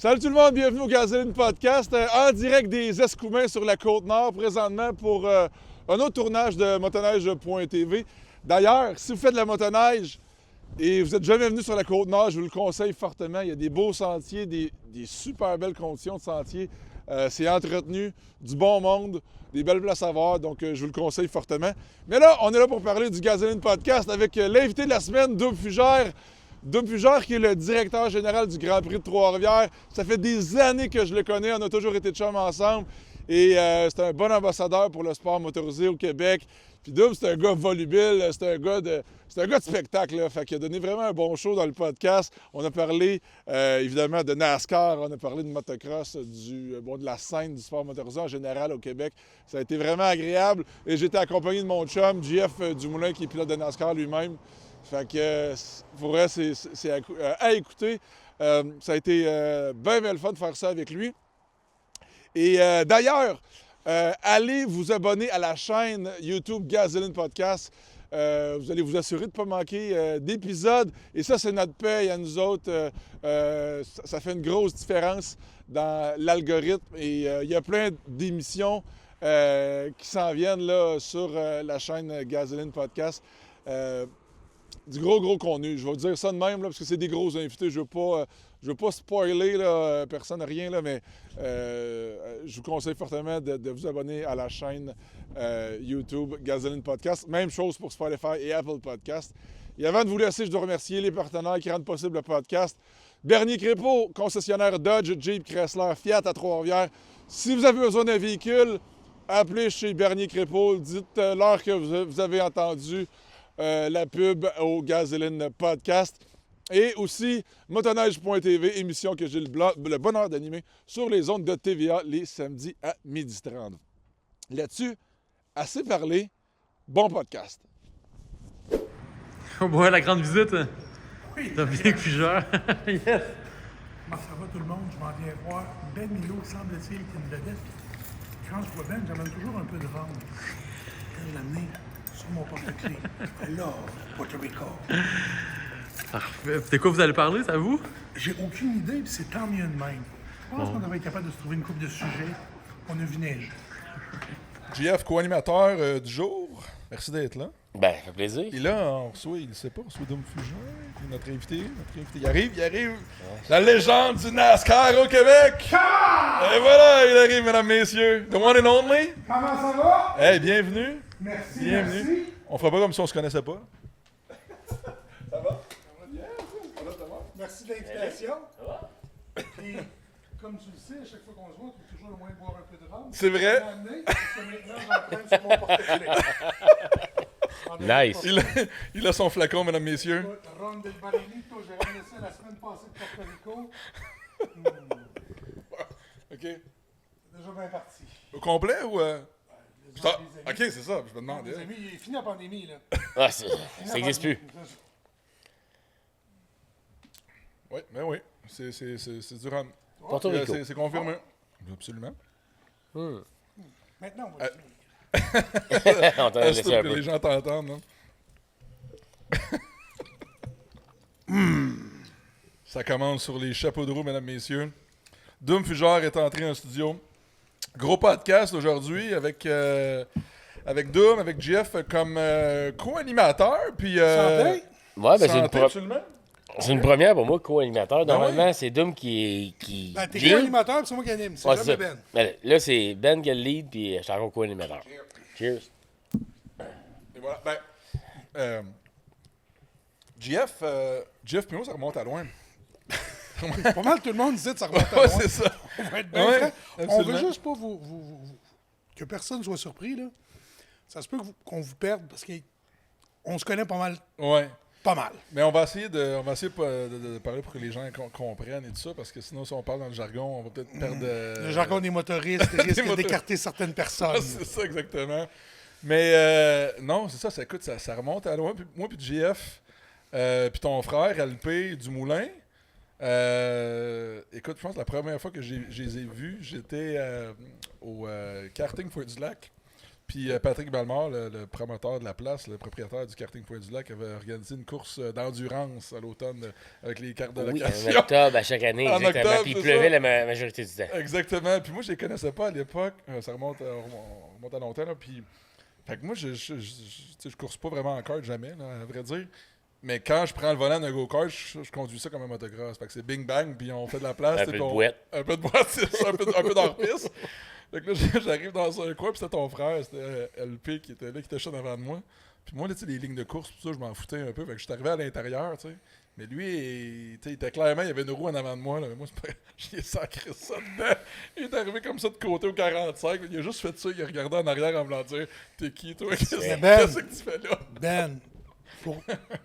Salut tout le monde, bienvenue au Gasoline Podcast, en direct des Escoumins sur la Côte-Nord, présentement pour un autre tournage de motoneige.tv. D'ailleurs, si vous faites de la motoneige et vous n'êtes jamais venu sur la Côte-Nord, je vous le conseille fortement. Il y a des beaux sentiers, des super belles conditions de sentiers. C'est entretenu, du bon monde, des belles places à voir, donc je vous le conseille fortement. Mais là, on est là pour parler du Gasoline Podcast avec l'invité de la semaine, Dom Fugère. Dom Fugère, qui est le directeur général du Grand Prix de Trois-Rivières. Ça fait des années que je le connais, on a toujours été de chum ensemble. Et c'est un bon ambassadeur pour le sport motorisé au Québec. Puis Dom, c'est un gars volubile, c'est un gars de spectacle. Là. Fait qu'il a donné vraiment un bon show dans le podcast. On a parlé évidemment de NASCAR, on a parlé de motocross, de la scène du sport motorisé en général au Québec. Ça a été vraiment agréable. Et j'étais accompagné de mon chum, JF Dumoulin, qui est pilote de NASCAR lui-même. Fait que, pour vrai, c'est à écouter. Ça a été bien le fun de faire ça avec lui. Et d'ailleurs, allez vous abonner à la chaîne YouTube Gasoline Podcast. Vous allez vous assurer de ne pas manquer d'épisodes. Et ça, c'est notre paye à nous autres. Ça fait une grosse différence dans l'algorithme. Et il y a plein d'émissions qui s'en viennent là, sur la chaîne Gasoline Podcast. Du gros contenu. Je vais vous dire ça de même, là, parce que c'est des gros invités. Je veux pas spoiler là, personne, rien, là, mais je vous conseille fortement de vous abonner à la chaîne YouTube Gasoline Podcast. Même chose pour Spotify et Apple Podcast. Et avant de vous laisser, je dois remercier les partenaires qui rendent possible le podcast. Bernier Crépeau, concessionnaire Dodge, Jeep, Chrysler, Fiat à Trois-Rivières. Si vous avez besoin d'un véhicule, appelez chez Bernier Crépeau. Dites-leur que vous avez entendu la pub au Gasoline Podcast. Et aussi motoneige.tv, émission que j'ai le bonheur d'animer sur les ondes de TVA les samedis à 12h30. Là-dessus, assez parlé, bon podcast. On voit la grande visite. Oui. Dominique Fugère. Yes. Comment ça va tout le monde? Je m'en viens voir Ben Milo, semble-t-il, qui est une vedette. Quand je vois Ben, j'amène toujours un peu de vente. Je l'amener sur mon porte-clés. Alors, Puerto Rico. Parfait. De quoi vous allez parler, c'est à vous? J'ai aucune idée, puis c'est tant mieux de même. Je pense qu'on devrait être capable de se trouver une couple de sujets qu'on a vu neiger. JF, co-animateur du jour. Merci d'être là. Ben, ça fait plaisir. Et là, on reçoit Dom Fugère, notre invité. Il arrive. La légende du NASCAR au Québec. Et voilà, il arrive, mesdames, messieurs. The one and only. Comment ça va? Hey, bienvenue. Merci, Bienvenue. merci. On fera pas comme si on se connaissait pas. Ça va? Merci de l'invitation. Puis, comme tu le sais, à chaque fois qu'on se voit, tu as toujours le moyen de boire un peu de vente. C'est vrai. Parce que maintenant, j'emprunte sur mon porte-clés. Nice. Il a son flacon, mesdames, messieurs. Écoute, Ron del Barrilito, j'ai ramené ça la semaine passée de Porto Rico. OK. C'est déjà bien parti. Au complet ou... Les OK, amis, c'est ça. Je me demandais. les amis, il est fini la pandémie, là. Ah, ça n'existe plus. Oui, mais oui. C'est du rhum. Porto Rico. C'est confirmé. Absolument. Maintenant, on va finir. On t'en a Est-ce laissé un que peu. les gens t'entendent, non? Ça commence sur les chapeaux de roue, mesdames, messieurs. Dom Fugère est entré en studio. Gros podcast aujourd'hui avec Dom, avec Jeff comme co-animateur. Puis, Santé? Ouais, ben santé, absolument. c'est une première pour moi, co-animateur. Ben Normalement, oui. c'est Dom qui Ben, t'es lead. co-animateur, puis c'est moi qui anime. C'est Ouais, jamais c'est ça. Ben. Ben, là, c'est Ben qui est le lead, puis je suis encore co-animateur. Cheers. Et voilà. Ben, Jeff puis moi, ça remonte à loin. Pas mal tout le monde disait que ça remonte à Ouais, loin. c'est ça. On va être bien Ouais, franc. On absolument. veut juste pas que personne soit surpris, là. Ça se peut qu'on vous perde parce qu'on se connaît pas mal. Ouais. Pas mal. Mais on va essayer de parler pour que les gens comprennent et tout ça, parce que sinon, si on parle dans le jargon, on va peut-être perdre... Le jargon des motoristes risque motoristes. d'écarter certaines Ah, personnes. c'est ça, exactement. Mais non, c'est ça, écoute, ça remonte à loin. Puis, moi, puis JF, puis ton frère, LP Dumoulin, écoute, je pense que la première fois que je les ai vus, j'étais au karting Feu du Lac. Puis Patrick Bellemare, le promoteur de la place, le propriétaire du karting Pointe-du-Lac, avait organisé une course d'endurance à l'automne avec les cartes de Oui, location. en octobre à chaque année, En exactement. octobre, Puis il c'est pleuvait ça. la majorité du temps. Exactement. Puis moi, je les connaissais pas à l'époque. Ça remonte à longtemps. Là. Puis, fait que moi, je course pas vraiment en kart, jamais, là, à vrai dire. Mais quand je prends le volant d'un go-kart, je conduis ça comme un motocross. Fait que c'est bing bang, puis on fait de la place. Un tu sais, peu de puis on- boîte. Un peu de boîte, c'est ça, un peu d'hors-piste. Fait que là, j'arrive dans un coin, puis c'était ton frère, c'était LP qui était là, qui était chaud devant de moi. Puis moi, là, tu sais, les lignes de course, tout ça, je m'en foutais un peu. Fait que je suis arrivé à l'intérieur, tu sais. Mais lui, il était clairement, il y avait une roue en avant de moi. Là. Mais moi, j'ai sacré ça dedans. Il est arrivé comme ça de côté au 45. Il a juste fait ça, il a regardé en arrière en voulant dire t'es qui, toi? Qu'est-ce que tu fais là? Ben,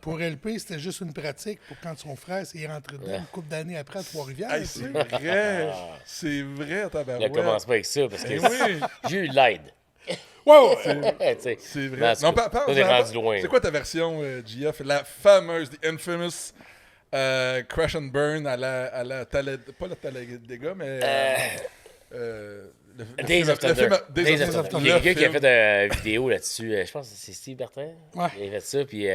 pour LP, c'était juste une pratique pour quand son frère s'est rentré dedans une couple d'années après à Trois-Rivières. Hey, tu c'est sais. vrai! C'est vrai, Ne tabarouette. commence pas avec ça parce que Eh oui! j'ai eu de l'aide. Ouais. Tu sais. C'est Mais vrai. en tout cas, on est rendu loin. C'est quoi ta version, GF? La fameuse, the infamous Crash and Burn à la pas la Talladega, mais... Days of Thunder. Days of Thunder. Il y a quelqu'un qui a fait une vidéo là-dessus. Je pense que c'est Steve Bertrand. Ouais. Il a fait ça, puis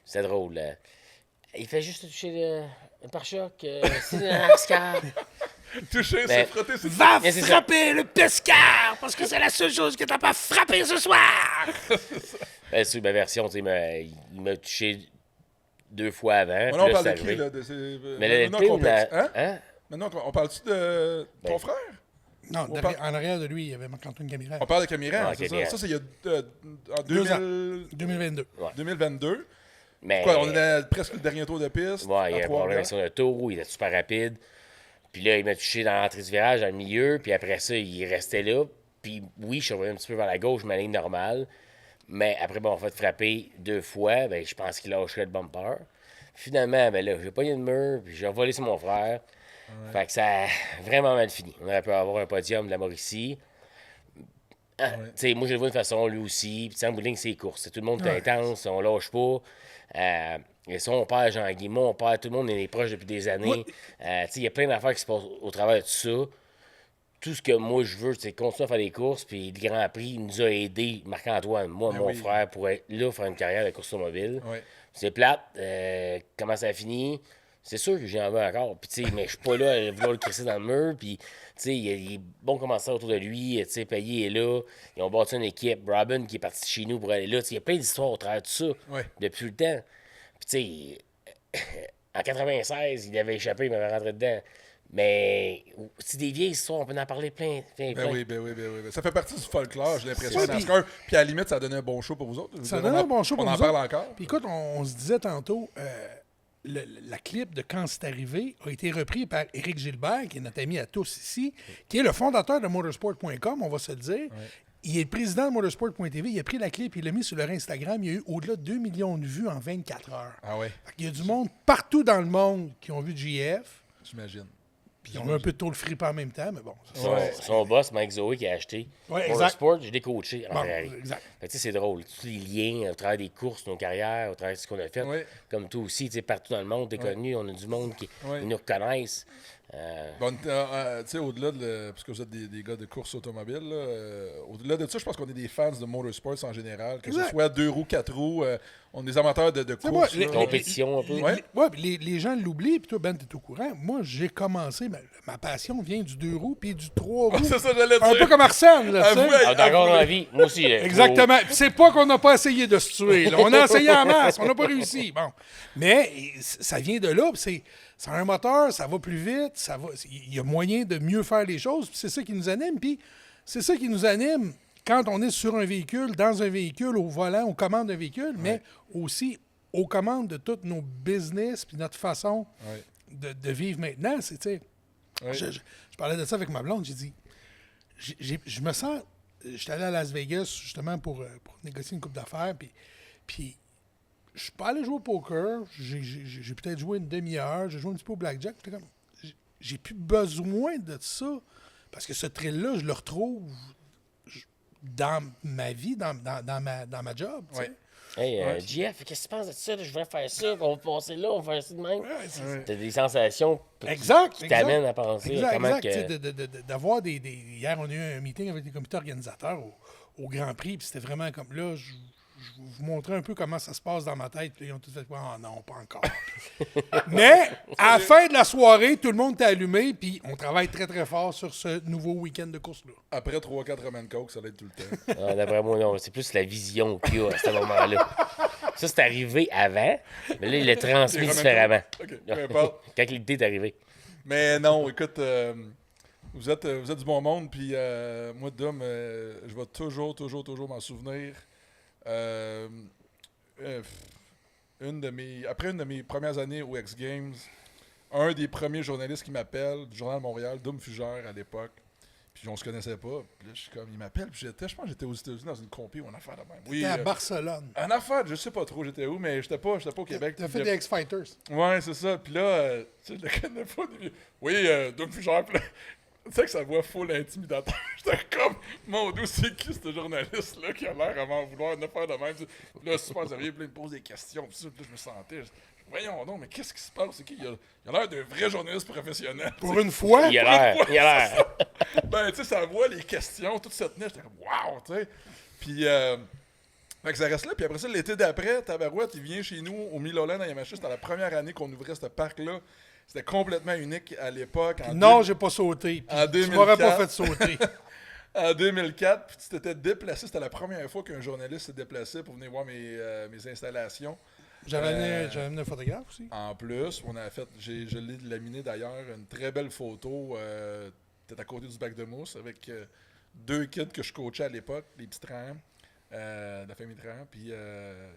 c'est drôle. Il fait juste toucher le pare-choc. C'est un NASCAR. Toucher, Ben, se frotter, c'est Va Mais c'est ça. frapper le pescar parce que c'est la seule chose que t'as pas frappé ce soir. C'est ma version, tu sais, il m'a touché 2 fois avant. Maintenant, on puis là, parle de c'est qui, arrivé. là? De, Mais le maintenant LP qu'on ou la... parle- Hein? Hein? Maintenant, on parle-tu de ton Ben. frère? Non, On parle- en arrière de lui, il y avait Marc-Antoine Camiran. On parle de Camiran, Ah, c'est ça? Camiran. Ça, c'est il y a en 2 ans. 2000 2022. 2022. Mais... Quoi, on est à presque le dernier tour de piste. Ouais, il y a à un problème avec Trois-Rivières. son auto, il était super rapide. Puis là, il m'a touché dans l'entrée du virage, dans le milieu, puis après ça, il restait là. Puis oui, je suis revenu un petit peu vers la gauche, ma ligne normale. Mais après, bon, on fait frapper 2 fois, ben je pense qu'il lâcherait le bumper. Finalement, ben là, j'ai pogné le mur, puis j'ai revolé sur mon frère. Fait que ça a vraiment mal fini. On aurait pu avoir un podium de la Mauricie. Tu sais, moi, je le vois de façon, lui aussi. Puis, tu sais, en bout de ligne, c'est course. Tout le monde est intense, on lâche pas. Et ça, on perd Jean Guimont, on perd tout le monde, on est proches depuis des années. Tu sais, il y a plein d'affaires qui se passent au travers de tout ça. Tout ce que moi, je veux, c'est continuer à faire des courses. Puis, le Grand Prix il nous a aidés, Marc-Antoine, moi, mon frère, pour être là, faire une carrière de course automobile. Ouais. C'est plate. Comment ça a fini? C'est sûr que j'en veux encore. Puis, tu sais, mais je suis pas là à vouloir le crisser dans le mur. Puis, tu sais, il y a des bons commentateurs autour de lui. Tu sais, Payet est là. Ils ont bâti une équipe. Robin qui est parti chez nous pour aller là. Tu sais, il y a plein d'histoires au travers de tout ça Ouais. depuis le temps. Puis, tu sais, en 96, il avait échappé, il m'avait rentré dedans. Mais c'est des vieilles histoires, on peut en parler plein. Ben oui. Ça fait partie du folklore, j'ai l'impression, Ouais, en NASCAR. Puis à la limite, ça a donné un bon show pour vous autres. Ça a donné un bon show pour On en nous parle autres. encore. Puis écoute, on se disait tantôt, la clip de Quand c'est arrivé a été repris par Éric Gilbert, qui est notre ami à tous ici, qui est le fondateur de motorsport.com, on va se le dire. Il est le président de motorsport.tv. Il a pris la clip, il l'a mis sur leur Instagram. Il y a eu au-delà de 2 millions de vues en 24 heures. Ah ouais, Il y a du monde partout dans le monde qui ont vu GF. j'imagine. Puis ils ont eu un peu de taux le fripe en même temps, mais bon. Son boss, Mike Zoe, qui a acheté Ouais, pour le exact. sport, je l'ai coaché en Bon, Ferrari. exact. Fait que, tu sais, c'est drôle. Tous les liens au travers des courses, nos carrières, au travers de ce qu'on a fait. Ouais. Comme toi aussi, tu sais, partout dans le monde, t'es connu. On a du monde qui Ouais. ils nous reconnaissent. Bon, tu sais, au-delà de. Parce que vous êtes des gars de course automobile, là, au-delà de ça, je pense qu'on est des fans de motorsports en général. Que ce Exact. soit 2 roues, 4 roues, on est des amateurs de C'est course. moi, là. Compétition un peu. Ouais. Les gens l'oublient, puis toi, Ben, t'es au courant. Moi, j'ai commencé, ma passion vient du 2 roues puis du 3 roues. C'est ça, j'allais Un dire. peu comme Arsène, là, tu sais. Avouez, Ah, d'accord dans la vie. Moi aussi. Exactement. Puis c'est pas qu'on n'a pas essayé de se tuer. Là. On a essayé en masse, on n'a pas réussi. Bon. Mais ça vient de là, puis c'est un moteur, ça va plus vite, il y a moyen de mieux faire les choses, puis c'est ça qui nous anime. Puis c'est ça qui nous anime quand on est sur un véhicule, dans un véhicule, au volant, aux commandes d'un véhicule, mais aussi aux commandes de tous nos business, puis notre façon Ouais. de vivre maintenant. C'est, tu sais, Ouais. je parlais de ça avec ma blonde, j'ai dit, je me sens... J'étais allé à Las Vegas, justement, pour négocier une coupe d'affaires, puis je suis pas allé jouer au poker, j'ai peut-être joué une demi-heure, j'ai joué un petit peu au blackjack, puis comme, j'ai plus besoin de ça, parce que ce thrill-là, je le retrouve dans ma vie, dans ma job, tu sais. Ouais. Hey, JF, qu'est-ce que tu penses de ça? Là, je voudrais faire ça, on va passer là, on va faire ça de même. Ouais, c'est- T'as des sensations Exact, qui exact. t'amènent à penser Exact, comment exact. que... Tu sais, d'avoir des... Hier, on a eu un meeting avec les comités organisateurs au Grand Prix. Puis c'était vraiment comme là, je vous montrer un peu comment ça se passe dans ma tête. Puis ils ont tout fait, ah non, pas encore. Mais à la fin de la soirée, tout le monde était allumé. Puis on travaille très, très fort sur ce nouveau week-end de course-là. Après 3-4 Roman Coke, ça va être tout le temps. Ah, d'après moi, non. C'est plus la vision qu'il y a à ce moment-là. Ça, c'est arrivé avant, mais là, il l'a transmis différemment. OK, peu importe. Quand l'idée est arrivée. Mais non, écoute, vous êtes du bon monde, puis moi, Dom, je vais toujours m'en souvenir. Après une de mes premières années au X Games, un des premiers journalistes qui m'appelle, du Journal de Montréal, Dom Fugère à l'époque, puis on se connaissait pas, puis là, je suis comme, il m'appelle, puis je pense que j'étais aux États-Unis dans une compé ou une affaire de même. Oui, C'était à Barcelone. une affaire, je sais pas trop j'étais où, mais j'étais pas au Québec. T'as fait des X-Fighters. Ouais, c'est ça. Puis là, tu sais, je le connais pas. Oui, Dom Fugère, puis là, tu sais que sa voix full intimidateur. J'étais comme, mon Dieu, c'est qui ce journaliste-là qui a l'air à m'en vouloir une affaire de même? Puis là, super sérieux, puis là, il me pose des questions. Puis là, je me sentais, voyons donc, mais qu'est-ce qui se passe? C'est qui? Il a l'air d'un vrai journaliste professionnel. Pour une fois. Il a l'air. Ben, tu sais, sa voix, les questions, tout ça tenait. J'étais comme, waouh, tu sais. Puis, fait que ça reste là. Puis après ça, l'été d'après, Tabarouette, il vient chez nous au Miloland à Yamacha. C'était la première année qu'on ouvrait ce parc-là. C'était complètement unique à l'époque. Non, j'ai pas sauté. En 2004. Tu m'aurais pas fait sauter. En 2004, puis tu t'étais déplacé. C'était la première fois qu'un journaliste s'est déplacé pour venir voir mes installations. J'avais amené un photographe aussi. En plus, je l'ai laminé d'ailleurs, une très belle photo. T'es à côté du bac de mousse avec 2 kids que je coachais à l'époque, les petits trams, de la famille Tram. Puis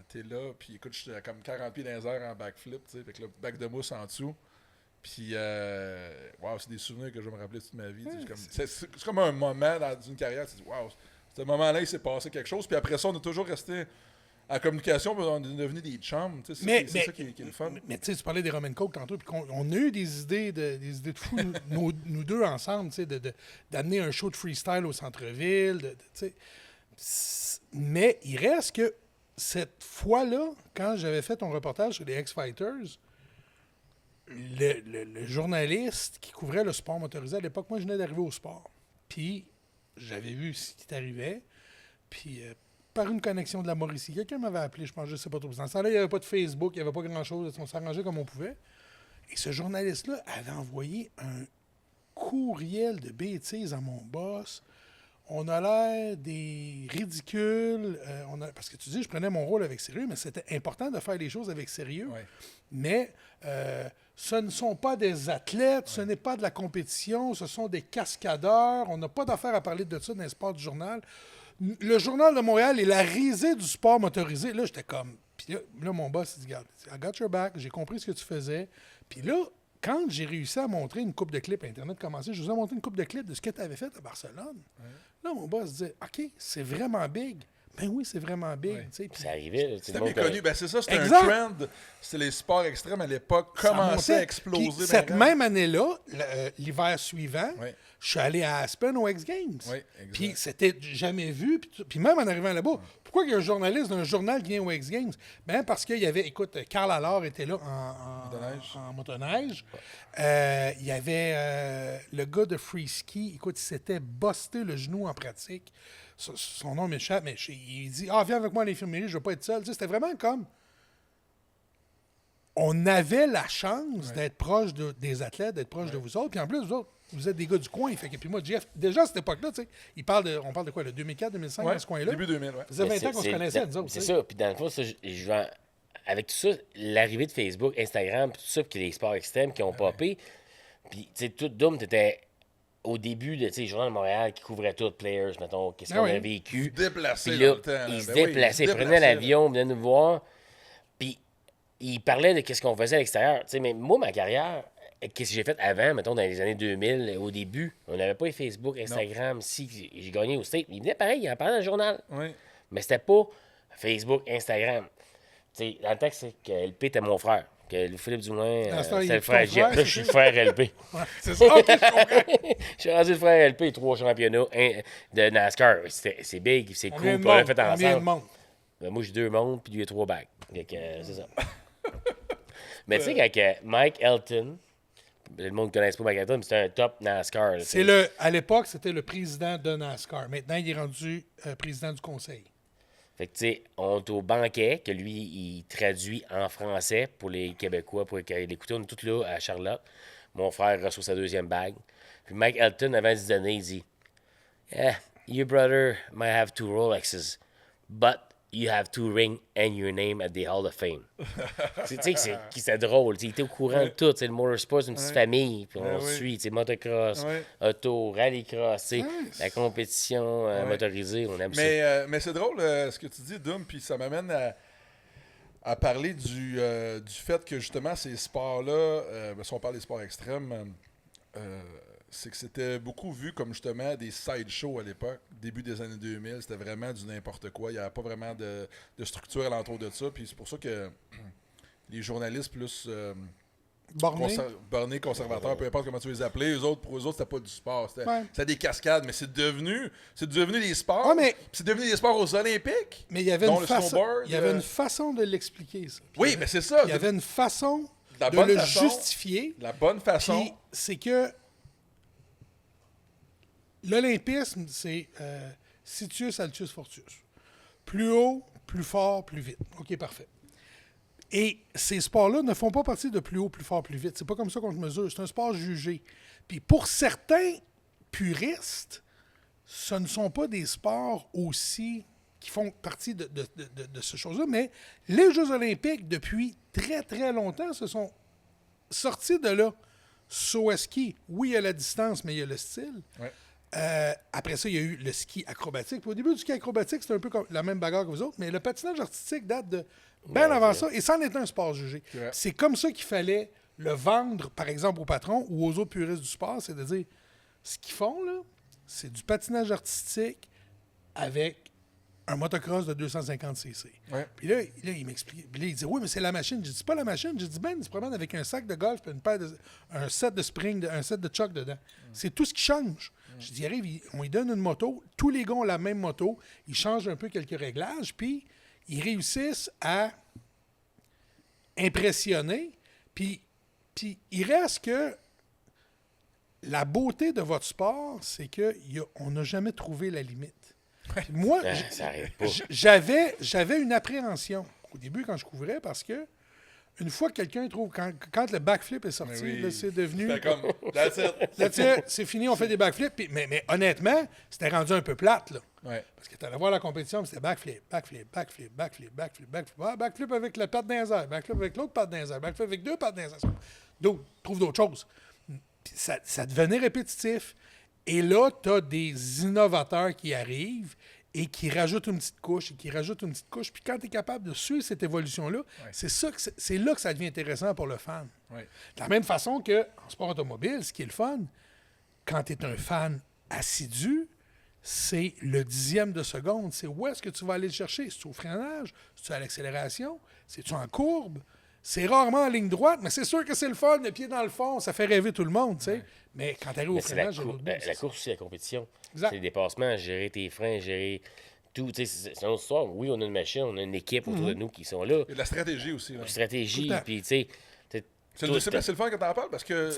t'es là, puis écoute, j'étais comme 40 pieds dans les airs en backflip, tu sais, avec le bac de mousse en dessous. Puis, wow, c'est des souvenirs que je vais me rappeler toute ma vie. C'est comme un moment dans une carrière. Tu te dis, wow, ce moment-là, il s'est passé quelque chose. Puis après ça, on a toujours resté en communication, puis on est devenu des chums. C'est ça qui est le fun. Mais tu sais, tu parlais des Roman Coke tantôt, puis on a eu des idées de fou, nous deux ensemble, tu sais, d'amener un show de freestyle au centre-ville. Mais il reste que cette fois-là, quand j'avais fait ton reportage sur les X-Fighters, le journaliste qui couvrait le sport motorisé à l'époque, moi, je venais d'arriver au sport. Puis, j'avais vu ce qui t'arrivait. Puis, par une connexion de la Mauricie, quelqu'un m'avait appelé, je pense, je sais pas trop. Dans ce temps-là, il n'y avait pas de Facebook, il n'y avait pas grand-chose. On s'arrangeait comme on pouvait. Et ce journaliste-là avait envoyé un courriel de bêtises à mon boss. On a l'air des ridicules. Parce que tu dis, je prenais mon rôle avec sérieux, mais c'était important de faire les choses avec sérieux. Ouais. Mais ce ne sont pas des athlètes, ce n'est pas de la compétition, ce sont des cascadeurs. On n'a pas d'affaire à parler de ça dans les sports du journal. Le Journal de Montréal est la risée du sport motorisé. Là, j'étais comme... Puis là, mon boss, il dit, regarde, I got your back, j'ai compris ce que tu faisais. Puis là, quand j'ai réussi à montrer une coupe de clips, Internet commençait, je vous ai montré une coupe de clips de ce que tu avais fait à Barcelone. Ouais. Là, mon boss disait, OK, c'est vraiment big. Ben oui, c'est vraiment big. Ouais. Puis C'est arrivé. C'était bien connu. Ben c'est ça, c'était exact. Un trend. C'était les sports extrêmes à l'époque commençaient à exploser. Puis, cette même année-là, l'hiver suivant, ouais. Je suis allé à Aspen aux X Games. Oui, puis c'était jamais vu. Puis même en arrivant là-bas, pourquoi il y a un journaliste d'un journal qui vient aux X Games? Ben parce qu'il y avait, écoute, Karl Allard était là en motoneige. Il y avait le gars de Free Ski. Écoute, il s'était busté le genou en pratique. Son nom m'échappe, mais il dit « Ah, viens avec moi à l'infirmerie, je ne veux pas être seul. » C'était vraiment comme... On avait la chance d'être proche des athlètes, d'être proche de vous autres. Puis en plus, vous autres, vous êtes des gars du coin. Fait que, puis moi, Jeff, déjà à cette époque-là, tu sais, on parle de quoi, le 2004, 2005, dans ce coin-là? Début 2000, ouais. Ça faisait 20 ans qu'on se connaissait, nous autres. C'est ça. Puis dans le fond, avec tout ça, l'arrivée de Facebook, Instagram, tout ça, puis les sports extrêmes qui ont popé, puis tu sais, tout Doom, t'étais au début de, tu sais, Journal de Montréal qui couvrait tout, Players, mettons, qu'est-ce qu'on a vécu. Ils se déplaçaient puis là, dans le temps. ils se déplaçaient, ils prenaient l'avion, ils venaient nous voir, puis ils parlaient de ce qu'on faisait à l'extérieur. Tu sais, mais moi, ma carrière, qu'est-ce que j'ai fait avant, mettons, dans les années 2000, au début, on n'avait pas Facebook, Instagram, si j'ai gagné au State, il venait pareil, il en parlait dans le journal. Oui. Mais c'était pas Facebook, Instagram. Tu sais, dans le temps, c'est que LP était mon frère. Que Philippe Dumoulin, c'était le frère Jeff. Là, je suis le frère LP. Ouais, c'est ça, OK, je comprends. Je suis rendu le frère LP, 3 championnats de NASCAR. C'est big, c'est cool. On l'a fait ensemble. Ben, moi, j'ai 2 montres, puis lui, il a 3 bagues. C'est ça. Mais tu sais, quand Mike Elton, le monde ne connaisse pas Mike Elton, mais c'est un top NASCAR. Là, À l'époque, c'était le président de NASCAR. Maintenant, il est rendu président du conseil. Fait que, tu sais, on est au banquet, que lui, il traduit en français pour les Québécois, pour l'écouter. On est tous là à Charlotte. Mon frère reçoit sa deuxième bague. Puis Mike Elton, avant de se donner, il dit "Yeah, your brother might have 2 Rolexes, but you have 2 rings and your name at the Hall of Fame." Tu sais, c'est drôle. T'sais, il était au courant de tout. C'est le motorsport, c'est une petite famille. Puis on suit, motocross, auto, rallycross, la compétition motorisée, on aime ça. Mais c'est drôle ce que tu dis, Doom, puis ça m'amène à parler du fait que justement ces sports-là, si on parle des sports extrêmes, c'est que c'était beaucoup vu comme justement des sideshows à l'époque, début des années 2000, c'était vraiment du n'importe quoi, il n'y avait pas vraiment de structure alentour de ça, puis c'est pour ça que les journalistes plus bornés, conservateurs, peu importe comment tu les appelais, pour eux autres, c'était pas du sport, c'était des cascades, mais c'est devenu des sports, c'est devenu des sports aux Olympiques, mais il y avait une façon de l'expliquer, ça. Oui, mais c'est ça. Il y avait une façon de le justifier. La bonne façon. Puis c'est que l'olympisme, c'est Situs, Altius, Fortius. Plus haut, plus fort, plus vite. OK, parfait. Et ces sports-là ne font pas partie de plus haut, plus fort, plus vite. C'est pas comme ça qu'on se mesure. C'est un sport jugé. Puis pour certains puristes, ce ne sont pas des sports aussi qui font partie de ces choses-là, mais les Jeux olympiques, depuis très, très longtemps, se sont sortis de là. Saut à ski, oui, il y a la distance, mais il y a le style. Ouais. Après ça, il y a eu le ski acrobatique. Puis au début du ski acrobatique, c'était un peu comme la même bagarre que vous autres, mais le patinage artistique date de bien avant ça, et ça en est un sport jugé. C'est comme ça qu'il fallait le vendre, par exemple, au patron ou aux autres puristes du sport, c'est de dire, ce qu'ils font, là, c'est du patinage artistique avec un motocross de 250 cc. Ouais. Puis là, il m'explique. Puis là, il dit, oui, mais c'est la machine. Je dis, c'est pas la machine. Je dis, ben, il se promène avec un sac de golf et un set de spring, un set de choc dedans. C'est tout ce qui change. Je dis, on lui donne une moto. Tous les gars ont la même moto. Ils changent un peu quelques réglages. Puis, ils réussissent à impressionner. Puis il reste que la beauté de votre sport, c'est qu'on n'a jamais trouvé la limite. Moi, j'avais une appréhension au début quand je couvrais parce que une fois que quelqu'un trouve, quand le backflip est sorti, là, c'est devenu. C'était comme, that's it. C'est fini, on fait des backflips. Mais honnêtement, c'était rendu un peu plate. Là. Ouais. Parce que tu allais voir la compétition, c'était backflip. Ah, backflip avec la patte dans les airs, backflip avec l'autre patte dans les airs, backflip avec 2 pattes dans les airs. Trouve d'autres choses. Puis ça devenait répétitif. Et là, tu as des innovateurs qui arrivent et qui rajoutent une petite couche, et qui rajoutent une petite couche. Puis quand tu es capable de suivre cette évolution-là, c'est là que ça devient intéressant pour le fan. Ouais. De la même façon qu'en sport automobile, ce qui est le fun, quand tu es un fan assidu, c'est le 10e de seconde. C'est où est-ce que tu vas aller le chercher? C'est-tu au freinage? C'est-tu à l'accélération? C'est-tu en courbe? C'est rarement en ligne droite, mais c'est sûr que c'est le fun, le pied dans le fond, ça fait rêver tout le monde, tu sais. Ouais. Mais quand tu arrives au freinage, la course, c'est la compétition. Exact. C'est le dépassement, gérer tes freins, gérer tout. C'est une autre histoire. Oui, on a une machine, on a une équipe autour de nous qui sont là. Il y a de la stratégie aussi. La stratégie, puis tu sais. C'est le fun quand t'en parles parce que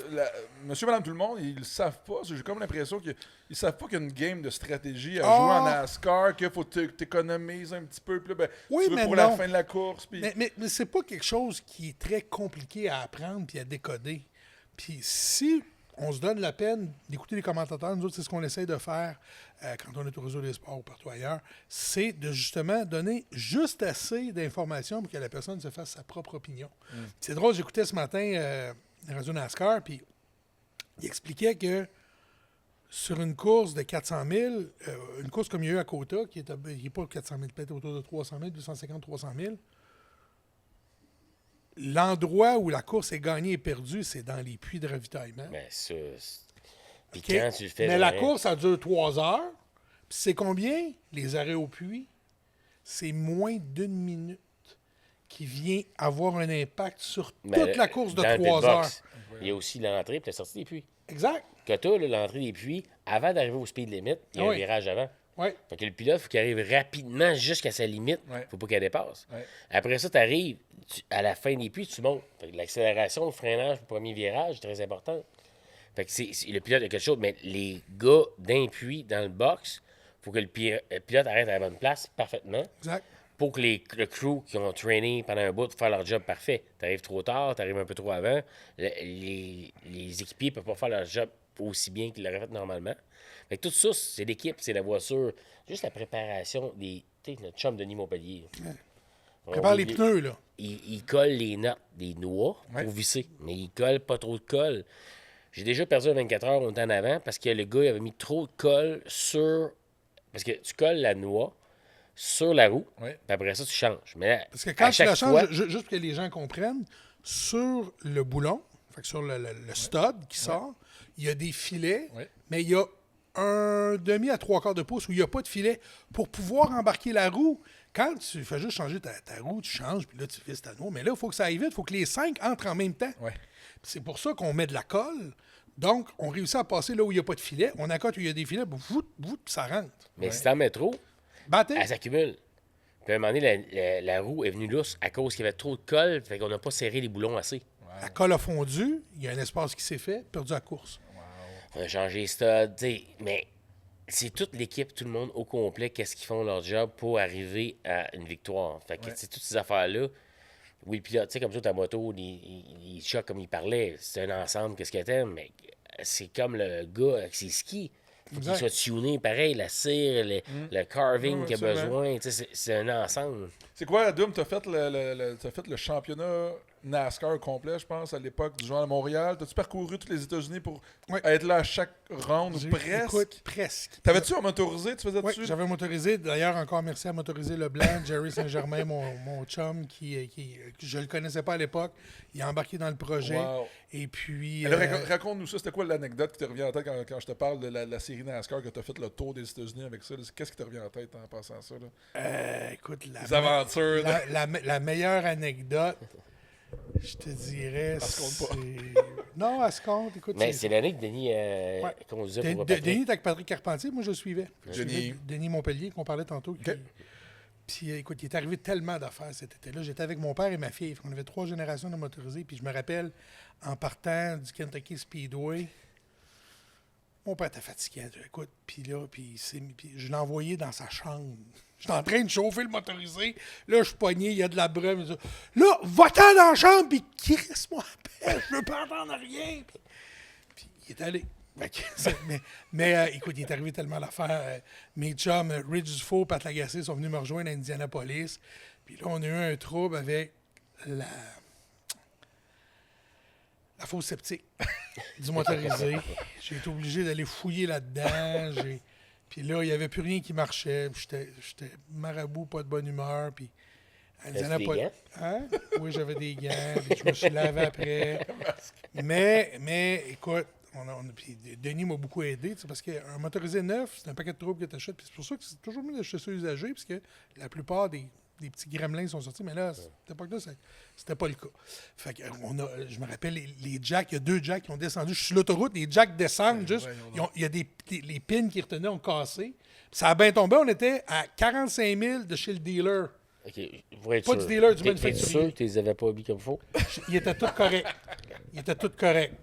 monsieur, madame, tout le monde, ils le savent pas. J'ai comme l'impression qu'ils savent pas qu'il y a une game de stratégie à jouer en NASCAR, qu'il faut t'économiser un petit peu. Puis là, tu veux pour la fin de la course. Puis... Mais c'est pas quelque chose qui est très compliqué à apprendre puis à décoder. Puis si on se donne la peine d'écouter les commentateurs, nous autres, c'est ce qu'on essaie de faire quand on est au réseau des sports ou partout ailleurs, c'est de justement donner juste assez d'informations pour que la personne se fasse sa propre opinion. C'est drôle, j'écoutais ce matin Radio NASCAR, puis il expliquait que sur une course de 400 000, une course comme il y a eu à Kota, qui n'est pas 400 000, peut-être autour de 300 000, 250-300 000, l'endroit où la course est gagnée et perdue, c'est dans les puits de ravitaillement. Mais ça... Puis okay. quand tu le fais... Mais la course, ça dure 3 heures. Puis c'est combien, les arrêts au puits? C'est moins d'1 minute qui vient avoir un impact sur toute la course de 3 heures. Il y a aussi l'entrée et la sortie des puits. Exact. Kota, l'entrée des puits, avant d'arriver au speed limit, il y a un virage avant. Ouais. Fait que le pilote, il faut qu'il arrive rapidement jusqu'à sa limite. Ouais. Faut pas qu'elle dépasse. Ouais. Après ça, tu arrives, à la fin des puits, tu montes. Fait que l'accélération, le freinage, le premier virage, c'est très important. Fait que le pilote a quelque chose, mais les gars d'un puits dans le box, faut que le pilote arrête à la bonne place parfaitement Exact. pour que le crew qui ont trainé pendant un bout faire leur job parfait. Tu arrives trop tard, tu arrives un peu trop avant. Les équipiers ne peuvent pas faire leur job aussi bien qu'ils l'auraient fait normalement. Fait que tout ça, c'est l'équipe, c'est la voiture. Juste la préparation des. Tu sais, notre chum Denis Montpellier. Prépare les pneus, là. Il colle les notes des noix pour visser, mais il colle pas trop de colle. J'ai déjà perdu 24 heures, on était en avant, parce que le gars il avait mis trop de colle sur. Parce que tu colles la noix sur la roue, Ouais. puis après ça, tu changes. Mais là, Parce que quand à tu chaque la changes, fois, juste pour que les gens comprennent, sur le boulon, fait que sur le stud qui sort, il y a des filets, Ouais. mais il y a un demi à 3/4 de pouce où il n'y a pas de filet pour pouvoir embarquer la roue. Quand tu fais juste changer ta roue, tu changes, puis là, tu visses ta noix. Mais là, il faut que ça aille vite, il faut que les 5 entrent en même temps. Ouais. C'est pour ça qu'on met de la colle. Donc, on réussit à passer là où il n'y a pas de filet. On accote où il y a des filets, puis ça rentre. mais si t'en mets trop, Battez. elle s'accumule. Puis à un moment donné, la roue est venue lousse à cause qu'il y avait trop de colle, fait qu'on n'a pas serré les boulons assez. La colle a fondu, il y a un espace qui s'est fait, perdu à course. On a changé les studs, tu sais, mais c'est toute l'équipe, tout le monde au complet, qu'est-ce qu'ils font leur job pour arriver à une victoire. Fait que c'est toutes ces affaires-là. Oui, le pilote, tu sais, comme ça, ta moto, les chocs, comme il parlait, c'est un ensemble, qu'est-ce que t'aimes, mais c'est comme le gars avec ses skis. Faut qu'il Exact. soit tuné, pareil, la cire, le carving Ouais, qu'il a absolument. besoin, tu sais, c'est un ensemble. C'est quoi, Doom? T'as fait t'as fait le championnat NASCAR complet, je pense, à l'époque du Journal de Montréal. T'as-tu parcouru tous les États-Unis pour Ouais. être là à chaque round, J'ai- presque? Écoute, presque. T'avais-tu un motorisé? Tu faisais Oui, dessus? j'avais motorisé. D'ailleurs, encore merci à Motorisé Leblanc, Jerry Saint-Germain, mon chum, que je le connaissais pas à l'époque. Il a embarqué dans le projet. Wow. Et puis... Alors, raconte-nous ça. C'était quoi l'anecdote qui te revient en tête quand je te parle de la série NASCAR que t'as fait le tour des États-Unis avec ça? Qu'est-ce qui te revient en tête en passant ça? Là? écoute, Les aventures. là. la meilleure anecdote, je te dirais... Elle se compte pas. Non, elle se compte. Écoute, Mais c'est l'année que Denis conduisait pour Patrick. Denis était avec Patrick Carpentier, moi je le suivais. Je Denis. suivais Denis Montpellier, qu'on parlait tantôt. Puis écoute, il est arrivé tellement d'affaires cet été-là. J'étais avec mon père et ma fille. On avait 3 générations de motorisés. Puis je me rappelle, en partant du Kentucky Speedway, mon père était fatigué. Écoute, puis là, puis je l'ai envoyé dans sa chambre. J'étais en train de chauffer le motorisé. Là, je suis pogné, il y a de la brume. Il dit, là, va-t'en dans la chambre, puis crisse-moi à peine. Je veux pas entendre rien. Puis il est allé. Fait que mais écoute, il est arrivé tellement d'affaires. Mes chums, Ridge Dufault, Pat Lagacé sont venus me rejoindre à Indianapolis. Puis là, on a eu un trouble avec la fosse septique du motorisé. J'ai été obligé d'aller fouiller là-dedans. Puis là, il n'y avait plus rien qui marchait. Puis j'étais marabout, pas de bonne humeur. Puis à Indianapolis. Hein? Oui, j'avais des gants. Puis je me suis lavé après. Mais écoute, puis Denis m'a beaucoup aidé, parce qu'un motorisé neuf, c'est un paquet de troubles que tu achètes. Puis c'est pour ça que c'est toujours mieux d'acheter ça usagé, parce que la plupart des petits gremlins sont sortis. Mais là, à cette époque-là, c'était pas le cas. Fait que je me rappelle, les jacks, il y a 2 jacks qui ont descendu. Je suis sur l'autoroute, les jacks descendent juste. Il y a les pins qui retenaient ont cassé. Puis ça a bien tombé. On était à 45 000 de chez le dealer. OK, pour être Pas sûr. du dealer, du T'es manufacturier. sûr que tu les avais pas mis comme il faut? Il était tout correct.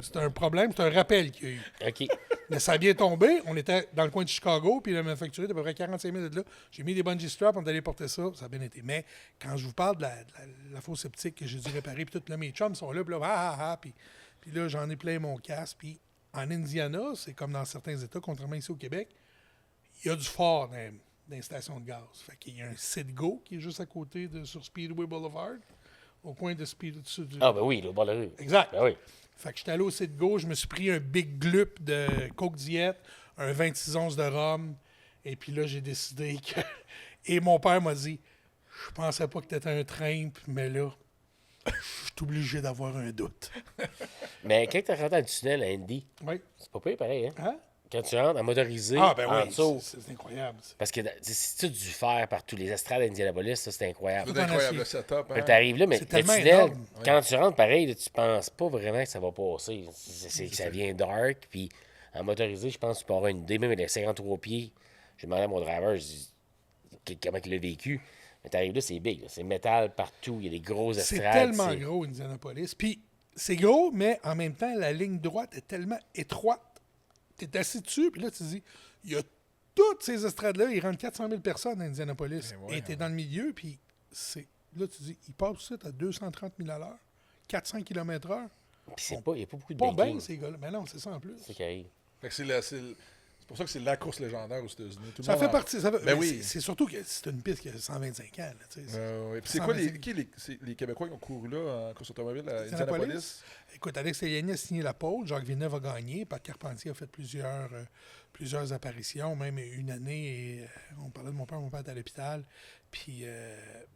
C'était un problème, c'est un rappel qu'il y a eu. OK. Mais ça a bien tombé. On était dans le coin de Chicago, puis le manufacturier était à peu près 45 000 de là. J'ai mis des bungee straps, on est allé porter ça, ça a bien été. Mais quand je vous parle de la fosse septique que j'ai dû réparer, puis tout, là, mes chums sont là, puis là, j'en ai plein mon casque. Puis en Indiana, c'est comme dans certains États, contrairement ici au Québec, il y a du fort dans les stations de gaz. Fait qu'il y a un Citgo qui est juste à côté sur Speedway Boulevard, au coin de Speedway. Ah, ben oui, le bord de la rue. Exact. Ben oui. Fait que j'étais allé au Citgo, je me suis pris un big glup de Coke Diet, un 26 onces de rhum, et puis là, j'ai décidé que... Et mon père m'a dit, je pensais pas que t'étais un trimp, mais là, je suis obligé d'avoir un doute. Mais quand tu rentres dans le tunnel à Indy, Oui. c'est pas pire pareil, hein? Hein? Quand tu rentres en motorisé, Ah, ben en oui, dessous. c'est incroyable. ça. Parce que c'est tout du fer par tous les estrades d'Indianapolis, ça, c'est incroyable. C'est incroyable le acier. setup. Puis Hein? t'arrives là, mais C'est le tellement tunnel, énorme. quand tu rentres pareil, là, tu penses pas vraiment que ça va passer. Ça vient dark, puis en motorisé, je pense que tu peux avoir une idée, même avec les 53 pieds. J'ai demandé à mon driver, je dis, comment il l'a vécu. Mais t'arrives là, c'est big. Là. C'est métal partout. Il y a des grosses C'est estrades. tellement gros, Indianapolis. Puis, c'est gros, mais en même temps, la ligne droite est tellement étroite. Tu es assis dessus, puis là, tu te dis, il y a toutes ces estrades-là, ils rentrent 400 000 personnes à Indianapolis. Ben ouais, Et tu es dans le milieu, puis là, tu te dis, ils passent tout à 230 000 à l'heure, 400 km/h. Puis il n'y a pas beaucoup de Pas bien, banking. ces gars-là. Mais non, c'est ça en plus. C'est ça qui arrive. Fait que c'est pour ça que c'est la course légendaire aux États-Unis. Tout le Ça monde fait en- partie. Ben oui. C'est surtout que c'est une piste qui a 125 ans. Là, tu sais. Ouais. Puis c'est quoi 125. les Québécois qui ont couru là en course automobile à Indianapolis? Indianapolis? Écoute, Alex Teliani a signé la pole, Jacques Villeneuve a gagné, Pat Carpentier a fait plusieurs apparitions, même une année, et on parlait de mon père était à l'hôpital, puis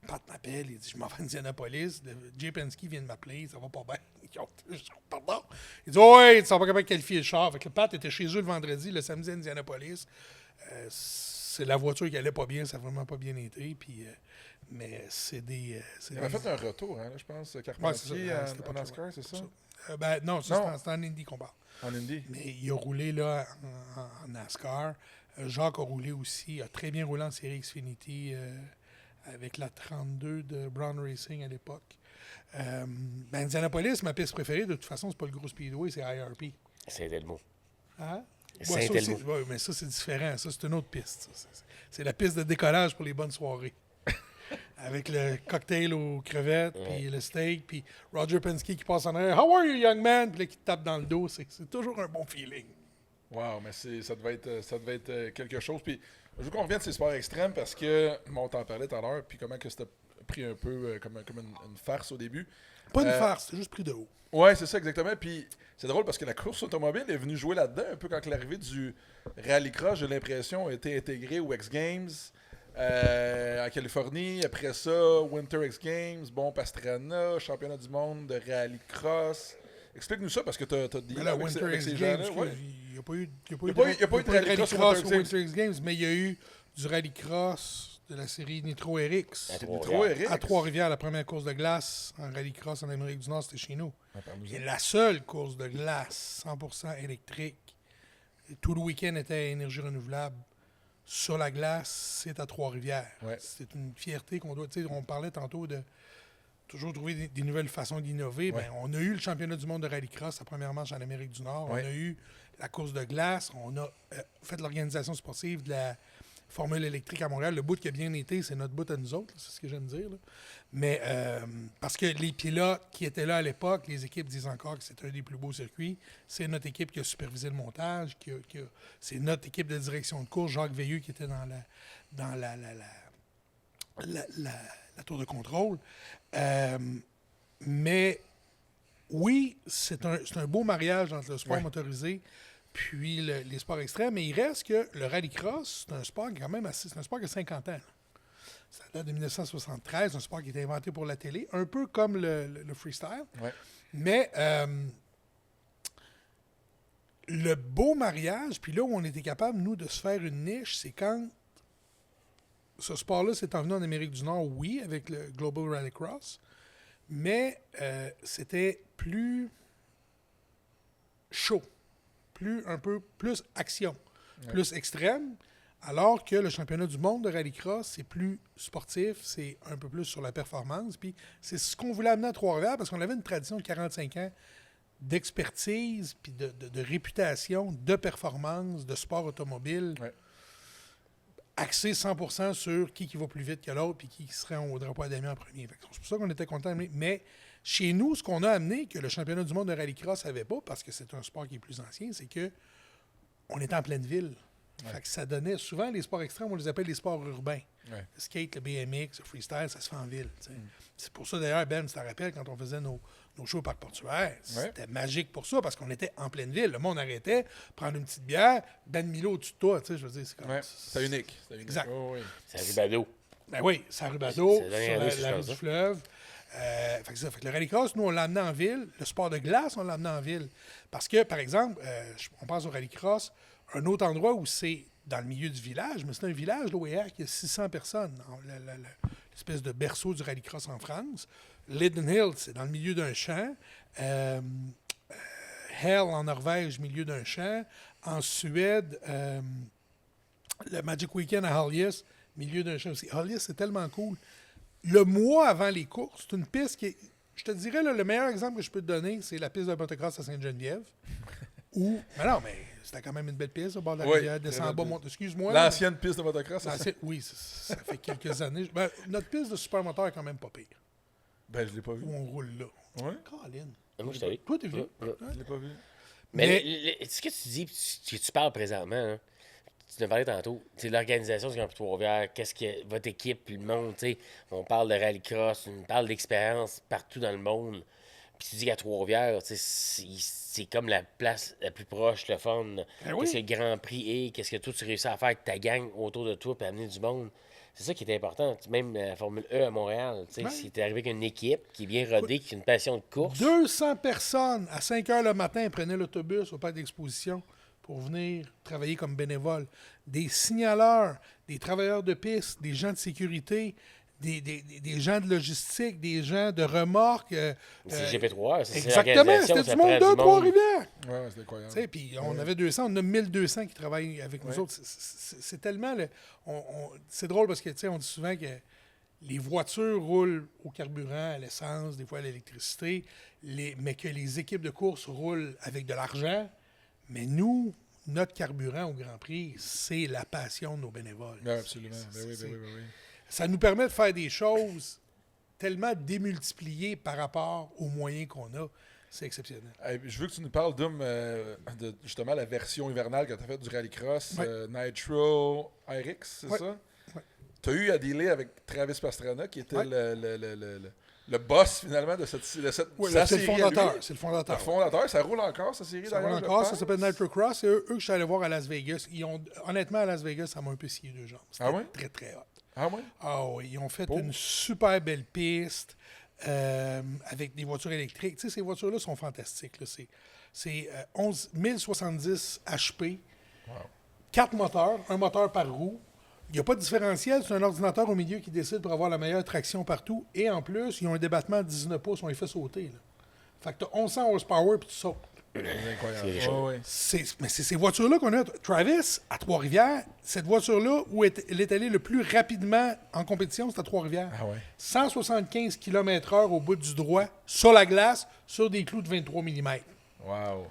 Pat m'appelle, il dit « Je m'en vais à Indianapolis, Jay Penske vient de m'appeler, ça va pas bien. » Pardon? Il dit « Oui, tu sais pas comment qualifier le char. » Fait que Pat était chez eux le vendredi, le samedi à Indianapolis. C'est la voiture qui allait pas bien, ça n'a vraiment pas bien été, puis... mais c'est des... Il avait fait un retour, hein, là, je pense, Ouais, Carpentier c'est ça. C'était en pas NASCAR, c'est ça? non, c'est en Indy qu'on parle. En Indy. Mais il a roulé là en NASCAR. Jacques a roulé aussi, a très bien roulé en série Xfinity avec la 32 de Brown Racing à l'époque. Indianapolis, ma piste préférée, de toute façon, c'est pas le gros speedway, c'est IRP. C'est le mot. Hein? Saint-Elmo. Mais ça, c'est différent. Ça, c'est une autre piste. Ça. C'est la piste de décollage pour les bonnes soirées. Avec le cocktail aux crevettes, puis le steak, puis Roger Penske qui passe en arrière. « How are you, young man? » Puis là, qui te tape dans le dos. C'est toujours un bon feeling. Wow, mais ça devait être quelque chose. Puis je veux qu'on revienne de ces sports extrêmes parce que, on t'en parlait tout à l'heure, puis comment que c'était pris un peu comme une farce au début. Pas une farce, c'est juste pris de haut. Ouais, c'est ça exactement. Puis c'est drôle parce que la course automobile est venue jouer là-dedans un peu quand l'arrivée du rallycross, j'ai l'impression, a été intégrée aux X Games en Californie. Après ça, Winter X Games, bon, Pastrana, championnat du monde de rallycross. Explique-nous ça parce que t'as dit Mais là, avec Winter X ces Games, gens-là. Ouais. il n'y a pas eu de rallycross au au Winter Winter X Games, mais il y a eu du rallycross de la série Nitro RX. C'est Nitro RX. À Trois-Rivières, la première course de glace en rallycross en Amérique du Nord, c'était chez nous. Parle-nous-en. Et la seule course de glace 100% électrique, et tout le week-end était à énergie renouvelable, sur la glace, c'est à Trois-Rivières. Ouais. C'est une fierté qu'on doit... Tu sais, on parlait tantôt de toujours trouver des nouvelles façons d'innover. Ouais. Ben, on a eu le championnat du monde de rallycross, la première manche en Amérique du Nord. Ouais. On a eu la course de glace. On a fait l'organisation sportive de la Formule électrique à Montréal. Le bout qui a bien été, c'est notre bout à nous autres. C'est ce que j'aime dire. Là. Mais parce que les pilotes qui étaient là à l'époque, les équipes disent encore que c'est un des plus beaux circuits. C'est notre équipe qui a supervisé le montage. C'est notre équipe de direction de course, Jacques Veilleux, qui était dans la tour de contrôle. Mais oui, c'est un beau mariage entre le sport motorisé puis les sports extrêmes. Mais il reste que le rallycross, c'est un sport qui est quand même assez... C'est un sport qui a 50 ans. Ça date de 1973, un sport qui a été inventé pour la télé, un peu comme le freestyle. Ouais. Mais le beau mariage, puis là où on était capable, nous, de se faire une niche, c'est quand ce sport-là s'est envenu en Amérique du Nord, oui, avec le Global Rallycross, mais c'était plus chaud, un peu plus action, plus extrême, alors que le championnat du monde de rallycross, c'est plus sportif, c'est un peu plus sur la performance, puis c'est ce qu'on voulait amener à Trois-Rivières, parce qu'on avait une tradition de 45 ans d'expertise, puis de réputation, de performance, de sport automobile, axé 100% sur qui va plus vite que l'autre puis qui serait au drapeau à damier en premier. C'est pour ça qu'on était content. Mais chez nous, ce qu'on a amené, que le championnat du monde de rallycross n'avait pas, parce que c'est un sport qui est plus ancien, c'est que on était en pleine ville. Fait que ça donnait... Souvent, les sports extrêmes, on les appelle les sports urbains. Le skate, le BMX, le freestyle, ça se fait en ville. C'est pour ça, d'ailleurs, Ben, tu te rappelles, quand on faisait nos shows au Parc Portuaire, c'était magique pour ça, parce qu'on était en pleine ville. Le monde arrêtait, prendre une petite bière, Dan Milo au-dessus de toi. Je veux dire, c'est comme... C'est unique. Exact. Oh, oui. C'est un Rubado. Ben oui, c'est à Rubado, C'est sur la rue, la rue ça. du fleuve. Fait que le rallycross, nous, on l'a amené en ville. Le sport de glace, on l'a amené en ville. Parce que, par exemple, on pense au rallycross, un autre endroit où c'est dans le milieu du village, mais c'est un village, l'OER, qui a 600 personnes. L'espèce de berceau du rallycross en France. Lydden Hill, c'est dans le milieu d'un champ. Hell, en Norvège, milieu d'un champ. En Suède, le Magic Weekend à Hollis, milieu d'un champ aussi. Hollis, c'est tellement cool. Le mois avant les courses, c'est une piste qui est... Je te dirais, là, le meilleur exemple que je peux te donner, c'est la piste de motocross à Sainte-Geneviève. Où... Mais non, mais c'était quand même une belle piste, au bord de la rivière, descend en bas, monte. Excuse-moi. L'ancienne piste de motocross, ça? Oui, ça fait quelques années. Ben, notre piste de supermoteur est quand même pas pire. Ben, je l'ai pas vu. Où on roule là. Ouais? Colin. Moi, je t'avais. Toi, t'es venu. Je l'ai pas vu. Mais ce que tu dis, ce que tu parles présentement, hein, tu nous parlais tantôt, c'est l'organisation du Grand Prix de Trois-Rivières, qu'est-ce que votre équipe, puis le monde, tu sais, on parle de rallycross, on parle d'expérience partout dans le monde. Puis tu dis qu'à Trois-Rivières, tu sais, c'est comme la place la plus proche, le fun. Qu'est-ce que le Grand Prix est, qu'est-ce que toi tu réussis à faire avec ta gang autour de toi, puis amener du monde. C'est ça qui est important. Même la Formule E à Montréal, tu sais, si t'es arrivé avec une équipe qui est bien rodée, qui a une passion de course. 200 personnes à 5 h le matin prenaient l'autobus au parc d'exposition pour venir travailler comme bénévoles. Des signaleurs, des travailleurs de piste, des gens de sécurité, des gens de logistique, des gens de remorques. C'est GP3, c'est exactement, c'était du monde de Trois-Rivières. Ouais, c'est incroyable. Puis on avait 200, on a 1200 qui travaillent avec nous autres. C'est tellement... c'est drôle parce que on dit souvent que les voitures roulent au carburant, à l'essence, des fois à l'électricité, mais que les équipes de course roulent avec de l'argent. Mais nous, notre carburant au Grand Prix, c'est la passion de nos bénévoles. Oui, absolument. Oui. Ça nous permet de faire des choses tellement démultipliées par rapport aux moyens qu'on a. C'est exceptionnel. Hey, je veux que tu nous parles de justement la version hivernale que tu as faite du rallycross, Nitro RX, c'est ça? Ouais. Tu as eu à dealer avec Travis Pastrana, qui était le boss finalement de cette série. C'est le fondateur. C'est le fondateur. Le fondateur, ça roule encore, cette série Ça roule encore, ça s'appelle Nitro Cross. C'est eux que je suis allé voir à Las Vegas. Honnêtement, à Las Vegas, ça m'a un peu scié deux jambes. C'était très, très hot. Ah oui? Ah oui, ils ont fait une super belle piste avec des voitures électriques. Tu sais, ces voitures-là sont fantastiques. Là. C'est 1070 HP, 4 moteurs, un moteur par roue. Il n'y a pas de différentiel, c'est un ordinateur au milieu qui décide pour avoir la meilleure traction partout. Et en plus, ils ont un débattement de 19 pouces, on les fait sauter. Là. Fait que tu as 1100 horsepower puis tu sautes. C'est incroyable. Mais c'est ces voitures-là qu'on a. Travis, à Trois-Rivières, cette voiture-là, où elle est allée le plus rapidement en compétition, c'est à Trois-Rivières. 175 km/h au bout du droit, sur la glace, sur des clous de 23 mm. Wow.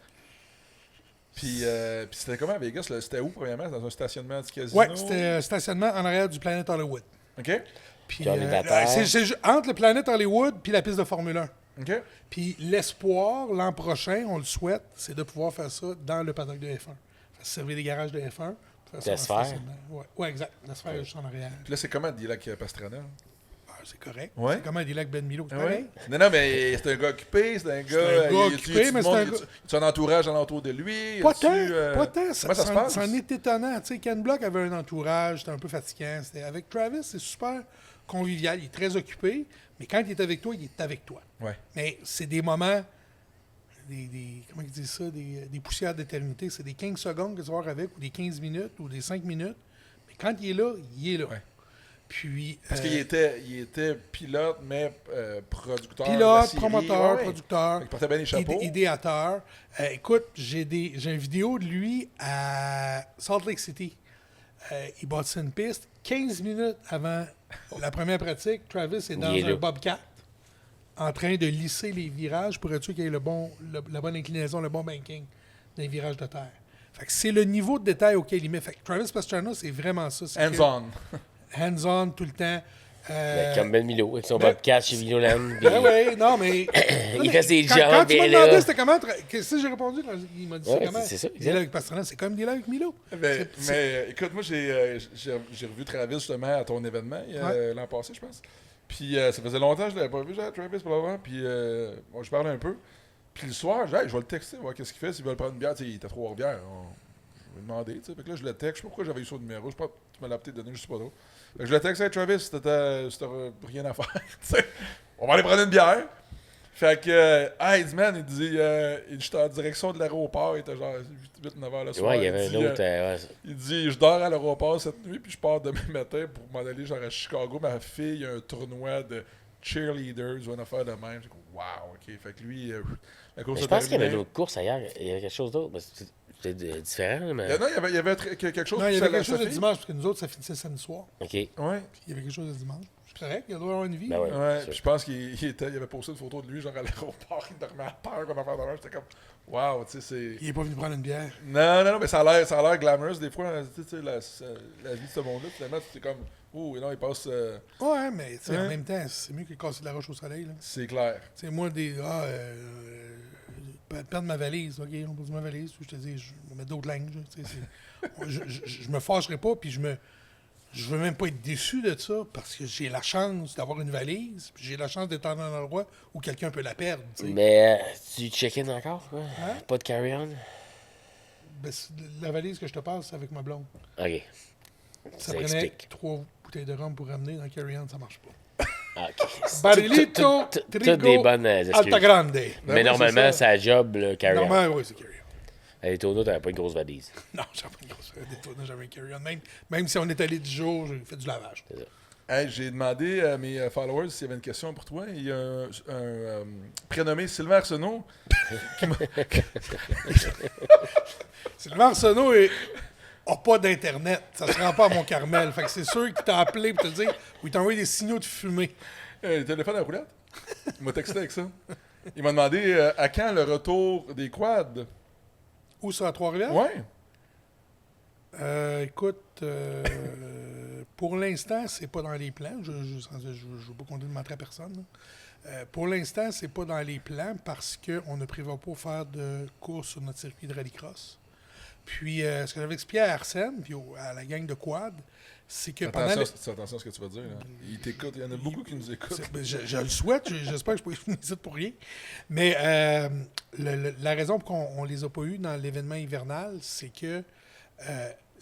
Puis c'était comment à Vegas? Là? C'était où, premièrement? Dans un stationnement du casino? Oui, c'était un stationnement en arrière du Planet Hollywood. OK. Puis, c'est entre le Planet Hollywood puis la piste de Formule 1. OK. Puis l'espoir, l'an prochain, on le souhaite, c'est de pouvoir faire ça dans le paddock de F1. Servir des garages de F1. La sphère? Oui, exact. La sphère est juste en arrière. Puis là, c'est comment de dealer avec Pastrana? C'est correct. Ouais. C'est comment dealer avec Ben Milo. C'est pareil. Non, mais c'est un gars occupé, c'est un gars occupé, mais c'est un gars... Tu as un entourage alentour de lui? Pas tant. Comment ça se passe? Ça en est étonnant. Tu sais, Ken Block avait un entourage, c'était un peu fatigant. Avec Travis, c'est super convivial. Il est très occupé, mais quand il est avec toi, il est avec toi. Ouais. Mais c'est des moments, comment ils disent ça, des poussières d'éternité. C'est des 15 secondes que tu vas avoir avec, ou des 15 minutes, ou des 5 minutes. Mais quand il est là, il est là. Ouais. Puis, parce qu'il était pilote, mais producteur. Pilote, promoteur, producteur. Il portait bien les chapeaux. Idéateur. Écoute, j'ai une vidéo de lui à Salt Lake City. Il bâtissait une piste. 15 minutes avant la première pratique, Travis est dans un Bobcat en train de lisser les virages pour être sûr qu'il y ait la bonne inclinaison, le bon banking dans les virages de terre. Fait que c'est le niveau de détail auquel il met. Fait que Travis Pastrana, c'est vraiment ça. Hands-on. Hands-on tout le temps. Comme Ben Milo, avec son Bobcat chez Milo-Land. Oui, non, mais... il fait ses jobs. Quand tu m'as demandé c'était comment... Qu'est-ce que j'ai répondu quand il m'a dit c'est comment? C'est ça. Dealer avec Pastrana, c'est comme dealer avec Milo. Mais écoute, moi, j'ai revu Travis justement à ton événement l'an passé, je pense. Puis ça faisait longtemps que je l'avais pas vu, Travis, probablement. Puis je parlais un peu. Puis le soir, je vais le texter, voir qu'est-ce qu'il fait, s'il veut prendre une bière. Il était à Trois-Rivières. Je vais lui demander. Fait que là, je le texte. Je sais pas pourquoi j'avais eu son numéro. Je sais pas, tu me l'as peut-être donné, je sais pas trop. Fait que je le texte avec Travis, si t'as rien à faire. On va aller prendre une bière. Fait que, il dit, man, il dit, j'étais en direction de l'aéroport, il était genre 8-9 heures le soir. Ouais, il y avait un autre. Il dit, je dors à l'aéroport cette nuit, puis je pars demain matin pour m'en aller genre à Chicago. Ma fille, il y a un tournoi de cheerleaders ou une affaire de même. J'ai dit, wow, ok. Fait que lui, la course je pense qu'il y avait d'autres courses ailleurs. Il y avait quelque chose d'autre. peut-être différent, mais. Non, il y avait quelque chose Non, il y pour avait quelque chose de Sophie. dimanche, parce que nous autres, ça finissait samedi soir. OK. Ouais. Puis il y avait quelque chose de dimanche. C'est correct, il doit avoir une vie. Ben ouais. Ouais, sûr. puis je pense qu'il avait posté une photo de lui, genre à l'aéroport, il dormait à terre, qu'on a fait de même. J'étais comme, waouh, tu sais, c'est. Il est pas venu prendre une bière. Non, mais ça a l'air glamorous des fois, tu sais, la vie de ce monde-là, finalement, c'est comme, ouh, et non, il passe. Ouais, mais tu sais, Hein? en même temps, c'est mieux que de casser de la roche au soleil. Là. C'est clair. Tu sais, moi, perdre ma valise, ok, on perd ma valise, je te dis, je vais mettre d'autres linges. Tu sais, je me fâcherai pas, puis je veux même pas être déçu de ça, parce que j'ai la chance d'avoir une valise, puis j'ai la chance d'être dans un endroit où quelqu'un peut la perdre. Tu sais. Mais tu check-in encore, quoi? Hein? Pas de carry-on? Ben, la valise que je te passe, c'est avec ma blonde. OK. Ça Ça prenait explique. 3 bouteilles de rhum pour ramener dans le carry-on, ça marche pas. Ah, OK. Barilito, Toutes des Trigo, bonnes excuses. Alta Grande. Mais oui, normalement, c'est c'est à job, le carry-on. Normalement, oui, c'est carry-on. À l'Etono, t'avais pas une grosse valise. Non, j'avais pas une grosse détourne, j'avais un carry-on. Même si on est allé 10 jours, j'ai fait du lavage. Hey, j'ai demandé à mes followers s'il y avait une question pour toi. Il y a un prénommé Sylvain Arsenault. Sylvain Arsenault n'a pas d'Internet. Ça se rend pas à Mont-Carmel. Fait que c'est sûr qu'il t'a appelé pour te dire ou il t'a envoyé des signaux de fumée. Le téléphone à roulette. Il m'a texté avec ça. Il m'a demandé à quand le retour des quads. Où ça, à Trois-Rivières? Ouais. Écoute, pour l'instant, c'est pas dans les plans. Je veux pas qu'on dise à personne. Là. Pour l'instant, c'est pas dans les plans parce qu'on ne prévoit pas faire de course sur notre circuit de rallycross. Puis, ce que j'avais expliqué à Arsène, puis à la gang de quad, c'est que pendant... Attention à ce que tu vas dire. Là. Il t'écoute. Il y en a beaucoup qui nous écoutent. Je le souhaite. J'espère que je peux venir pour rien. Mais la raison pour qu'on ne les a pas eus dans l'événement hivernal, c'est que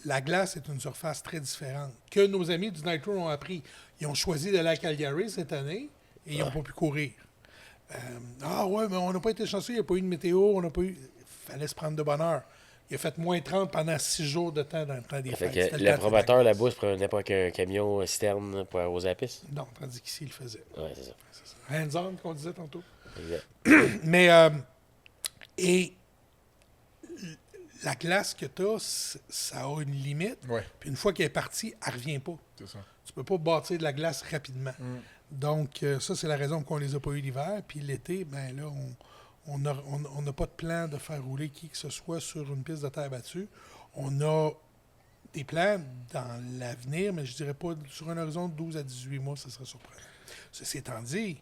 la glace est une surface très différente. Que nos amis du Nitro ont appris. Ils ont choisi d'aller à Calgary cette année et ils n'ont pas pu courir. Ah ouais, mais on n'a pas été chanceux, il n'y a pas eu de météo, on n'a pas eu... Il fallait se prendre de bonne heure. Il a fait moins 30 pendant 6 jours de temps dans le temps des Fait fêtes. que C'était le temps promoteur de- là-bas se prenait pas qu'un camion citerne pour arroser la piste. Non, tandis qu'ici, il le faisait. Ouais, c'est ça. Hands-on, qu'on disait tantôt. Exact. Mais, et la glace que tu as, ça a une limite. Ouais, Puis une fois qu'elle est partie, elle ne revient pas. c'est ça. Tu peux pas bâtir de la glace rapidement. Donc, ça, c'est la raison pour qu'on les a pas eu l'hiver. Puis l'été, ben là, on n'a pas de plan de faire rouler qui que ce soit sur une piste de terre battue. On a des plans dans l'avenir, mais je dirais pas sur un horizon de 12 à 18 mois, ça serait surprenant. Ceci étant dit,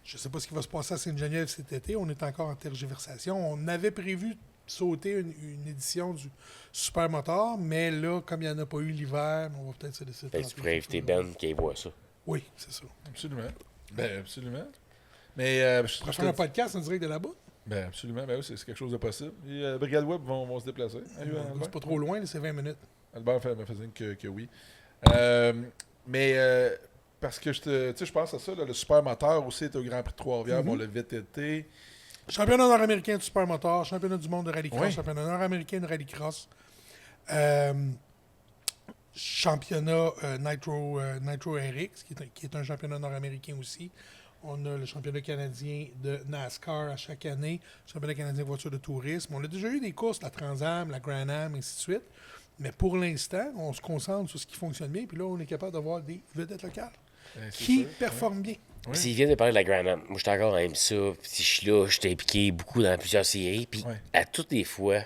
je ne sais pas ce qui va se passer à Sainte-Geneviève cet été. On est encore en tergiversation. On avait prévu sauter une édition du Supermotor, mais là, comme il n'y en a pas eu l'hiver, on va peut-être se laisser Fait que tu tenter pourrais quelque inviter chose. Ben qui voit ça. Oui, c'est ça. Absolument. Ben, absolument. Mais je On va faire un podcast en direct de là-bas. Ben, absolument. Ben oui, c'est quelque chose de possible. Et Brigade Web vont se déplacer. C'est pas trop loin, là, c'est 20 minutes. Albert me faisait que oui. Mais parce que je pense à ça, là, le supermoteur aussi est au Grand Prix de Trois-Rivières, bon, le VTT. Championnat nord-américain du supermotor, championnat du monde de rallycross, Oui. championnat nord-américain de rallycross, championnat Nitro RX, qui est un championnat nord-américain aussi. On a le championnat canadien de NASCAR à chaque année, championnat canadien de voiture de tourisme. On a déjà eu des courses, la Trans Am, la Grand Am, et ainsi de suite. Mais pour l'instant, on se concentre sur ce qui fonctionne bien, puis là, on est capable d'avoir des vedettes locales Ben, c'est qui sûr. performent bien. Oui. S'il vient de parler de la Grand Am, moi, j'étais encore aime ça. Puis si je suis là, je t'ai impliqué beaucoup dans plusieurs séries. Puis Ouais. à toutes les fois,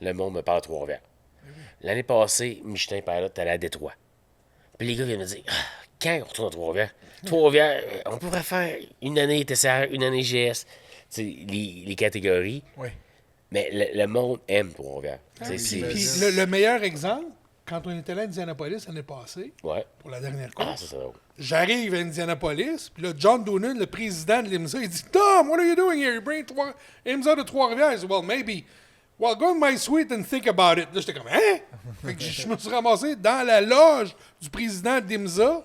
le monde me parle de Trois-Rivières. L'année passée, Michelin Pilot allé à Détroit. Puis les gars viennent me dire quand on retourne à Trois-Rivières? Trois-Rivières, on pourrait faire une année TCR, une année GS. Tu sais, les catégories. Oui. Mais le monde aime Trois-Rivières. Ah, C'est- c'est- Puis le meilleur exemple, quand on était là à Indianapolis l'année passée, Ouais. pour la dernière Ah, course, ça, c'est drôle. j'arrive à Indianapolis, puis là, John Doonan, le président de l'IMSA, il dit « Tom, what are you doing here? You bring IMSA de Trois-Rivières. » Je dis « Well, maybe. Well, go in my suite and think about it. » Là, j'étais comme « Hein? » Fait que je me suis ramassé dans la loge du président de l'IMSA,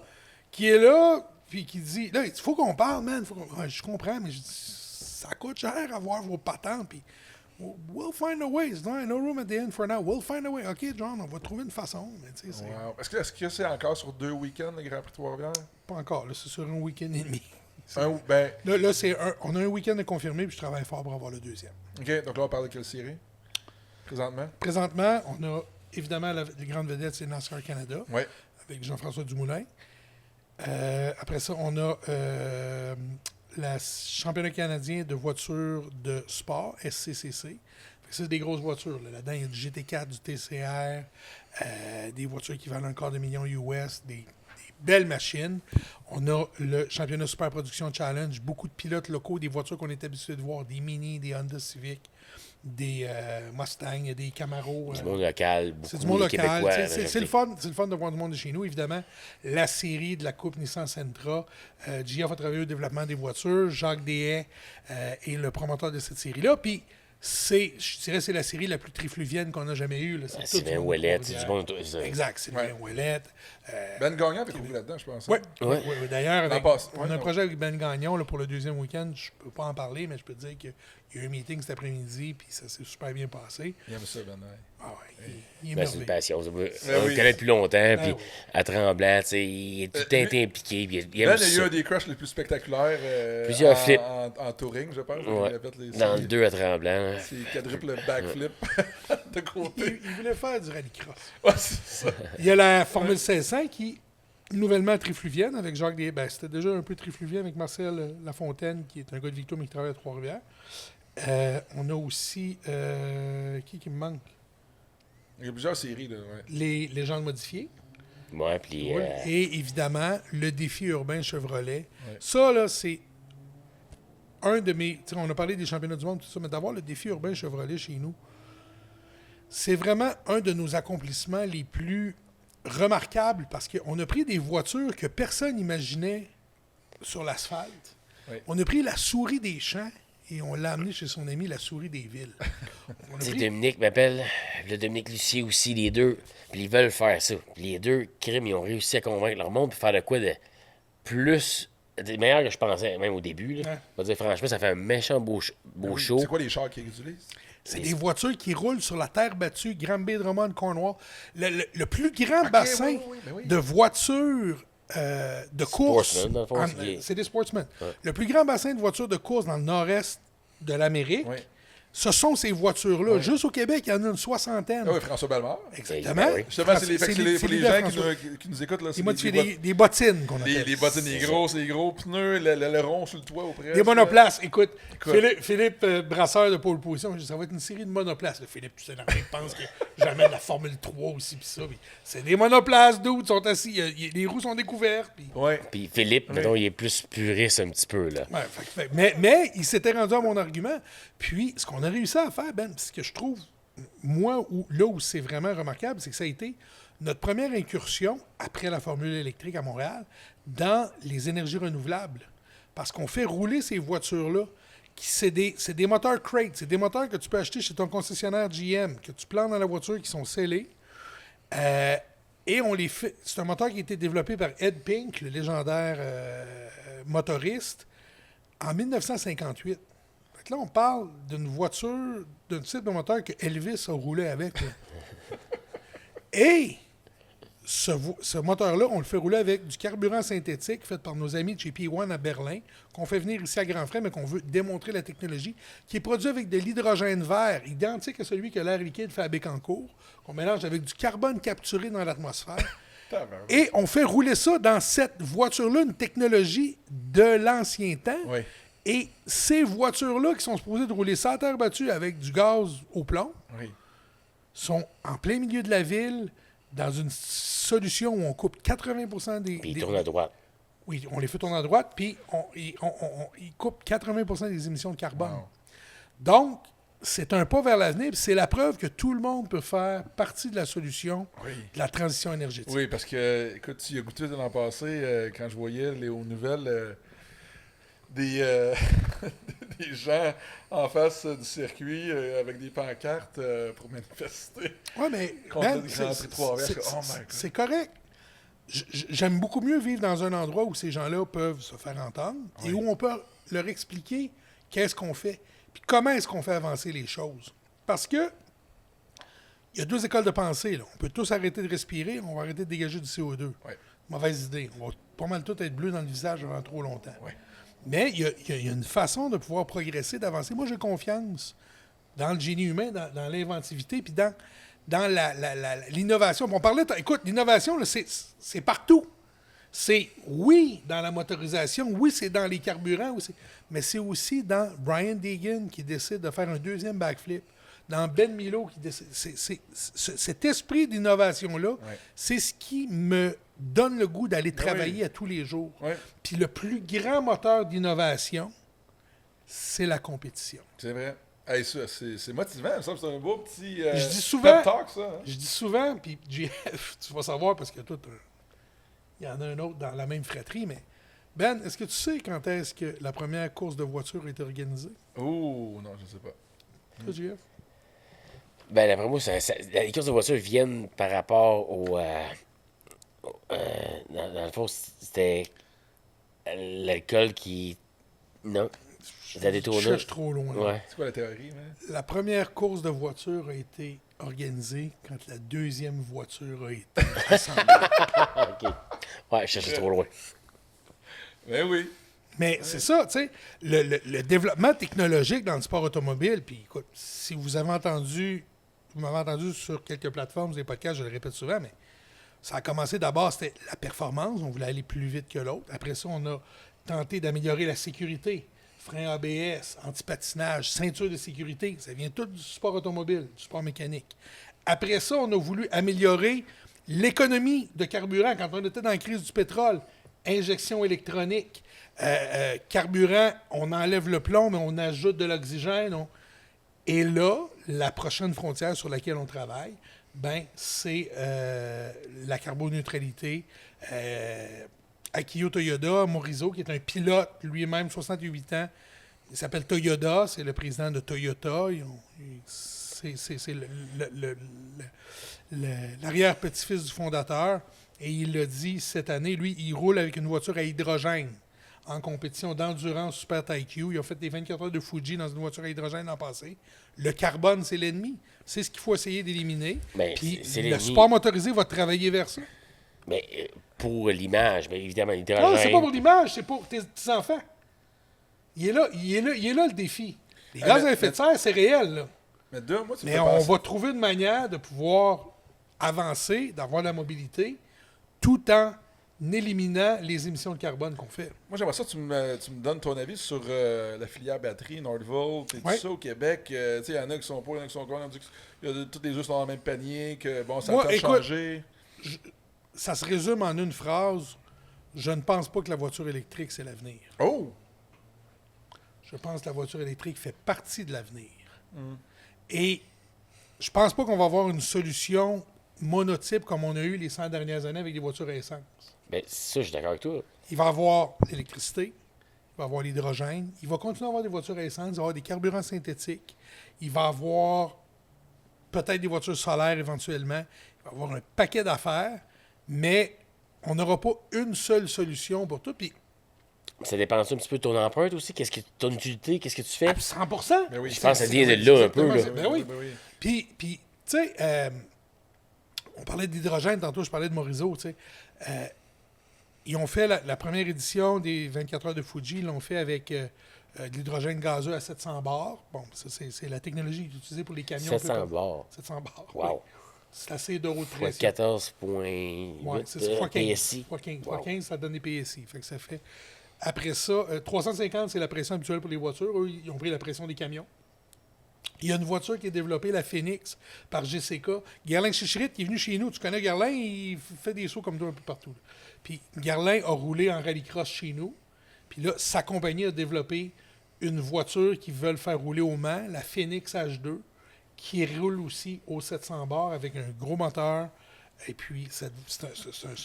qui est là, puis qui dit « Là, il faut qu'on parle, man. Faut qu'on... Ouais, je comprends, mais je dis, ça coûte cher avoir vos patentes, puis... We'll find a way. No room at the end for now. We'll find a way. OK, John, on va trouver une façon. Mais tu sais, c'est Wow. Est-ce que c'est encore sur 2 week-ends, le Grand Prix de Trois-Rivières? pas encore. Là, c'est sur un week-end et demi. Ben, Là, on a un week-end de confirmé, puis je travaille fort pour avoir le deuxième. OK, donc là, on parle de quelle série? présentement? on a évidemment les grandes vedettes, c'est NASCAR Canada, Oui. avec Jean-François Dumoulin. Après ça, on a le championnat canadien de voitures de sport, SCCC. C'est des grosses voitures. Là-dedans, il y a du GT4, du TCR, des voitures qui valent un quart de million US, des belles machines. On a le championnat Super Production Challenge, beaucoup de pilotes locaux, des voitures qu'on est habitué de voir, des Mini, des Honda Civic, des Mustang, des Camaro. Du monde local, beaucoup C'est du monde de local. Québécois. C'est le fun de voir du monde de chez nous, évidemment. La série de la Coupe Nissan Sentra. GF a travaillé au développement des voitures. Jacques Deshaies est le promoteur de cette série-là. Puis, je dirais c'est la série la plus trifluvienne qu'on a jamais eue. Là. Sylvain Ouellette, c'est du monde. Exact, Sylvain Ouellette. Ben Gagnon avait couru là-dedans, je pense. Oui. Ouais. D'ailleurs, on a un Ouais. projet avec Ben Gagnon là, pour le deuxième week-end. Je peux pas en parler, mais je peux te dire qu'il y a eu un meeting cet après-midi, puis ça s'est super bien passé. Il aime ça, Ben. Ouais. Ah ouais, il est Ben, c'est une merveilleux. passion. On oui. le connaît depuis longtemps, puis oui. à Tremblant, tu sais, il est tout le temps été impliqué. Puis il aime Ben a eu ça. un des crushs les plus spectaculaires Plusieurs en, flips. en touring, je pense. Ouais. Il a fait les Dans le 2 à Tremblant. C'est quadruple backflip de côté. Il voulait faire du rallycross. Ouais, c'est ça. Il y a la Formule 1600 qui est nouvellement trifluvienne avec Jacques Deshaies. Ben, c'était déjà un peu trifluvien avec Marcel Lafontaine, qui est un gars de Victoire, mais qui travaille à Trois-Rivières. On a aussi... qui me manque? Il y a plusieurs séries, là. Ouais. Les légendes modifiées. Ouais, puis. Et évidemment, le défi urbain Chevrolet. Ouais. Ça, là, c'est un de mes... On a parlé des championnats du monde, tout ça, mais d'avoir le défi urbain Chevrolet chez nous, c'est vraiment un de nos accomplissements les plus remarquables parce qu'on a pris des voitures que personne n'imaginait sur l'asphalte. Ouais. On a pris la souris des champs et on l'a amené chez son ami la souris des villes. On a Tu sais, pris- Dominique m'appelle, le Dominique Lucier aussi, les deux, puis ils veulent faire ça. Puis les deux, crime, ils ont réussi à convaincre leur monde pour faire de quoi de plus, de meilleur que je pensais, même au début. Là. Ouais. On va dire, franchement, ça fait un méchant beau show. C'est quoi les chars qu'ils utilisent? C'est des voitures qui roulent sur la terre battue, Granby, Drummond, Cornwall. Le plus grand bassin oui. de voitures de course. Sportsman, dans le fond, c'est- c'est des sportsmen. Le plus grand bassin de voitures de course dans le nord-est de l'Amérique, Oui. ce sont ces voitures-là. Juste au Québec, il y en a une soixantaine. Ah oui, François Bellemare. Exactement. Ben oui. Justement, c'est pour les gens François. qui nous écoutent. Là, Ils c'est modifient des des bottines qu'on appelle. les bottines, les gros pneus, le rond sur le toit au presque. Des monoplaces. Écoute, Écoute. Philippe Brasseur de Pôle Position, ça va être une série de monoplaces. Là, Philippe, tu sais, il pense que j'amène la Formule 3 aussi, puis ça. C'est des monoplaces, d'où ils sont assis. Les roues sont découvertes. Puis... Ouais. Puis Philippe, mettons, il est plus puriste un petit peu, là. Ouais, mais il s'était rendu à mon argument. Puis, ce qu'on a réussi à faire, Ben, ce que je trouve, moi, là où c'est vraiment remarquable, c'est que ça a été notre première incursion, après la formule électrique à Montréal, dans les énergies renouvelables. Parce qu'on fait rouler ces voitures-là, c'est des moteurs crate, c'est des moteurs que tu peux acheter chez ton concessionnaire GM, que tu plantes dans la voiture, qui sont scellés. Et on les fait. C'est un moteur qui a été développé par Ed Pink, le légendaire motoriste, en 1958. Fait que là, on parle d'une voiture, d'un type de moteur que Elvis a roulé avec. Là. Et ce moteur-là, on le fait rouler avec du carburant synthétique fait par nos amis de chez P1 à Berlin, qu'on fait venir ici à Grand-Frais, mais qu'on veut démontrer la technologie, qui est produit avec de l'hydrogène vert, identique à celui que l'air liquide fait à Bécancour, qu'on mélange avec du carbone capturé dans l'atmosphère. Et on fait rouler ça dans cette voiture-là, une technologie de l'ancien temps. Oui. Et ces voitures-là, qui sont supposées de rouler sans terre battue avec du gaz au plomb, Oui. sont en plein milieu de la ville, dans une solution où on coupe 80% des... Puis il des- tourne à droite. Oui, on les fait tourner à droite, puis ils coupent 80% des émissions de carbone. Wow. Donc, c'est un pas vers l'avenir, puis c'est la preuve que tout le monde peut faire partie de la solution Oui. de la transition énergétique. Oui, parce que, écoute, tu y as goûté l'an passé, quand je voyais aux nouvelles des gens en face du circuit avec des pancartes pour manifester. Oui, mais Contre Ben, le Grand Prix de Trois-Rivières, oh my God. c'est correct. J'aime beaucoup mieux vivre dans un endroit où ces gens-là peuvent se faire entendre et où on peut leur expliquer qu'est-ce qu'on fait, puis comment est-ce qu'on fait avancer les choses. Parce que il y a deux écoles de pensée. Là. On peut tous arrêter de respirer, on va arrêter de dégager du CO2. Ouais. Mauvaise idée. On va pas mal tout être bleu dans le visage avant trop longtemps. Ouais. Mais il y a une façon de pouvoir progresser, d'avancer. Moi, j'ai confiance dans le génie humain, dans l'inventivité, puis dans l'innovation. On parlait, écoute, l'innovation, là, c'est partout. C'est, oui, dans la motorisation, oui, c'est dans les carburants, mais c'est aussi dans Brian Deegan qui décide de faire un deuxième backflip, dans Ben Milo qui décide. Cet esprit d'innovation-là, c'est ce qui me donne le goût d'aller travailler à tous les jours. Puis le plus grand moteur d'innovation, c'est la compétition. C'est vrai. Hey, ça, c'est motivant. Ça me semble que c'est un beau petit je dis souvent, pep talk, ça. Hein? Je dis souvent, puis JF, tu vas savoir parce que toi, il y en a un autre dans la même fratrie, mais Ben, est-ce que tu sais quand est-ce que la première course de voiture a été organisée? Oh, non, je ne sais pas. Toi, JF? Ben, d'après moi, les courses de voiture viennent par rapport au... dans le fond, c'était l'alcool qui... Non. Ça détourne. Je cherche trop loin. Ouais. C'est quoi la théorie, man? La première course de voiture a été organisée quand la deuxième voiture a été assemblée. OK. Ouais, je cherchais trop loin. Ben oui. Mais c'est ça, tu sais, le développement technologique dans le sport automobile, puis écoute, si vous m'avez entendu sur quelques plateformes, des podcasts, je le répète souvent, mais ça a commencé d'abord, c'était la performance, on voulait aller plus vite que l'autre. Après ça, on a tenté d'améliorer la sécurité. Frein ABS, antipatinage, ceinture de sécurité, ça vient tout du sport automobile, du sport mécanique. Après ça, on a voulu améliorer l'économie de carburant quand on était dans la crise du pétrole. Injection électronique, carburant, on enlève le plomb, mais on ajoute de l'oxygène. Et là, la prochaine frontière sur laquelle on travaille, ben, c'est la carboneutralité. Akio Toyoda, Morizo, qui est un pilote, lui-même, 68 ans, il s'appelle Toyoda, c'est le président de Toyota. C'est l'arrière-petit-fils du fondateur. Et il l'a dit cette année, lui, il roule avec une voiture à hydrogène en compétition d'endurance Super TIQ. Ils ont fait des 24 heures de Fuji dans une voiture à hydrogène l'an passé. Le carbone, c'est l'ennemi. C'est ce qu'il faut essayer d'éliminer. Ben, puis c'est le l'ennemi. sport motorisé va travailler vers ça. Mais pour l'image, bien évidemment, l'hydrogène... Non, c'est pas pour l'image, c'est pour tes petits-enfants. Il est là le défi. Les gaz à effet de serre, c'est réel, là. Mais on va trouver une manière de pouvoir avancer, d'avoir la mobilité, tout en éliminant les émissions de carbone qu'on fait. Moi, j'aimerais ça que tu me donnes ton avis sur la filière batterie, Nordvolt et tout ça au Québec. Tu sais, il y en a qui sont pas, il y en a qui sont contre. Tous les œufs sont dans le même panier, que bon, ça a changé. Ça se résume en une phrase. Je ne pense pas que la voiture électrique, c'est l'avenir. Oh! Je pense que la voiture électrique fait partie de l'avenir. Et je pense pas qu'on va avoir une solution monotype comme on a eu les 100 dernières années avec les voitures à essence. Ben, ça, je suis d'accord avec toi. Il va y avoir l'électricité, il va y avoir l'hydrogène, il va continuer à avoir des voitures à essence, il va y avoir des carburants synthétiques, il va y avoir peut-être des voitures solaires éventuellement, il va y avoir un paquet d'affaires, mais on n'aura pas une seule solution pour tout. Puis, ça dépend un petit peu de ton empreinte aussi. Qu'est-ce que ton utilité, qu'est-ce que tu fais? 100%. Ben oui, Je pense que ça vient de là un peu. Là. Ben oui. Puis tu sais, on parlait d'hydrogène, tantôt je parlais de Morizo, tu sais. Ils ont fait la première édition des 24 heures de Fuji, ils l'ont fait avec de l'hydrogène gazeux à 700 bars. Bon, ça, c'est la technologie utilisée pour les camions. 700 bars. 700 bars. Wow. Oui. C'est assez d'euros de Fois pression. 14,8 Ouais, c'est fois 15. PSI. Fois 15. Wow. Fois 15, ça donne des PSI. Fait que ça fait... Après ça, 350, c'est la pression habituelle pour les voitures. Eux, ils ont pris la pression des camions. Il y a une voiture qui est développée, la Phoenix, par GCK. Guerlain Chicherit, qui est venu chez nous. Tu connais Guerlain, il fait des sauts comme toi un peu partout. Là. Puis Guerlain a roulé en rallycross chez nous. Puis là, sa compagnie a développé une voiture qu'ils veulent faire rouler au Mans, la Phoenix H2, qui roule aussi au 700 bars avec un gros moteur. Et puis, c'est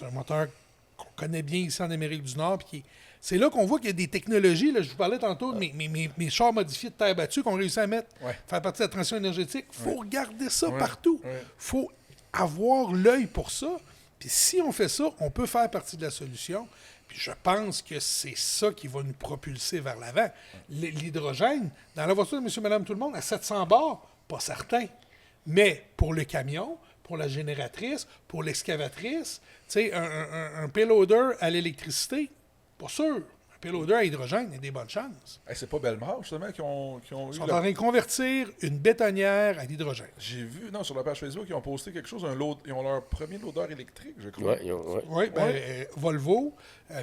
un moteur qu'on connaît bien ici en Amérique du Nord. Puis c'est là qu'on voit qu'il y a des technologies. Là, je vous parlais tantôt de mes chars modifiés de terre battue qu'on réussit à mettre, faire partie de la transition énergétique. Il faut regarder ça partout. Il faut avoir l'œil pour ça. Puis si on fait ça, on peut faire partie de la solution. Puis je pense que c'est ça qui va nous propulser vers l'avant. L'hydrogène, dans la voiture de monsieur, madame, tout le monde, à 700 bars, pas certain. Mais pour le camion, pour la génératrice, pour l'excavatrice, tu sais, un payloader à l'électricité, pas sûr. Un payloader à hydrogène, il y a des bonnes chances. Hey, c'est pas Bellemare, justement, qui ont Ils eu... sont en train de convertir une bétonnière à l'hydrogène. J'ai vu, non, sur la page Facebook, ils ont posté quelque chose, ils ont leur premier loader électrique, je crois. Ouais. Oui, Volvo,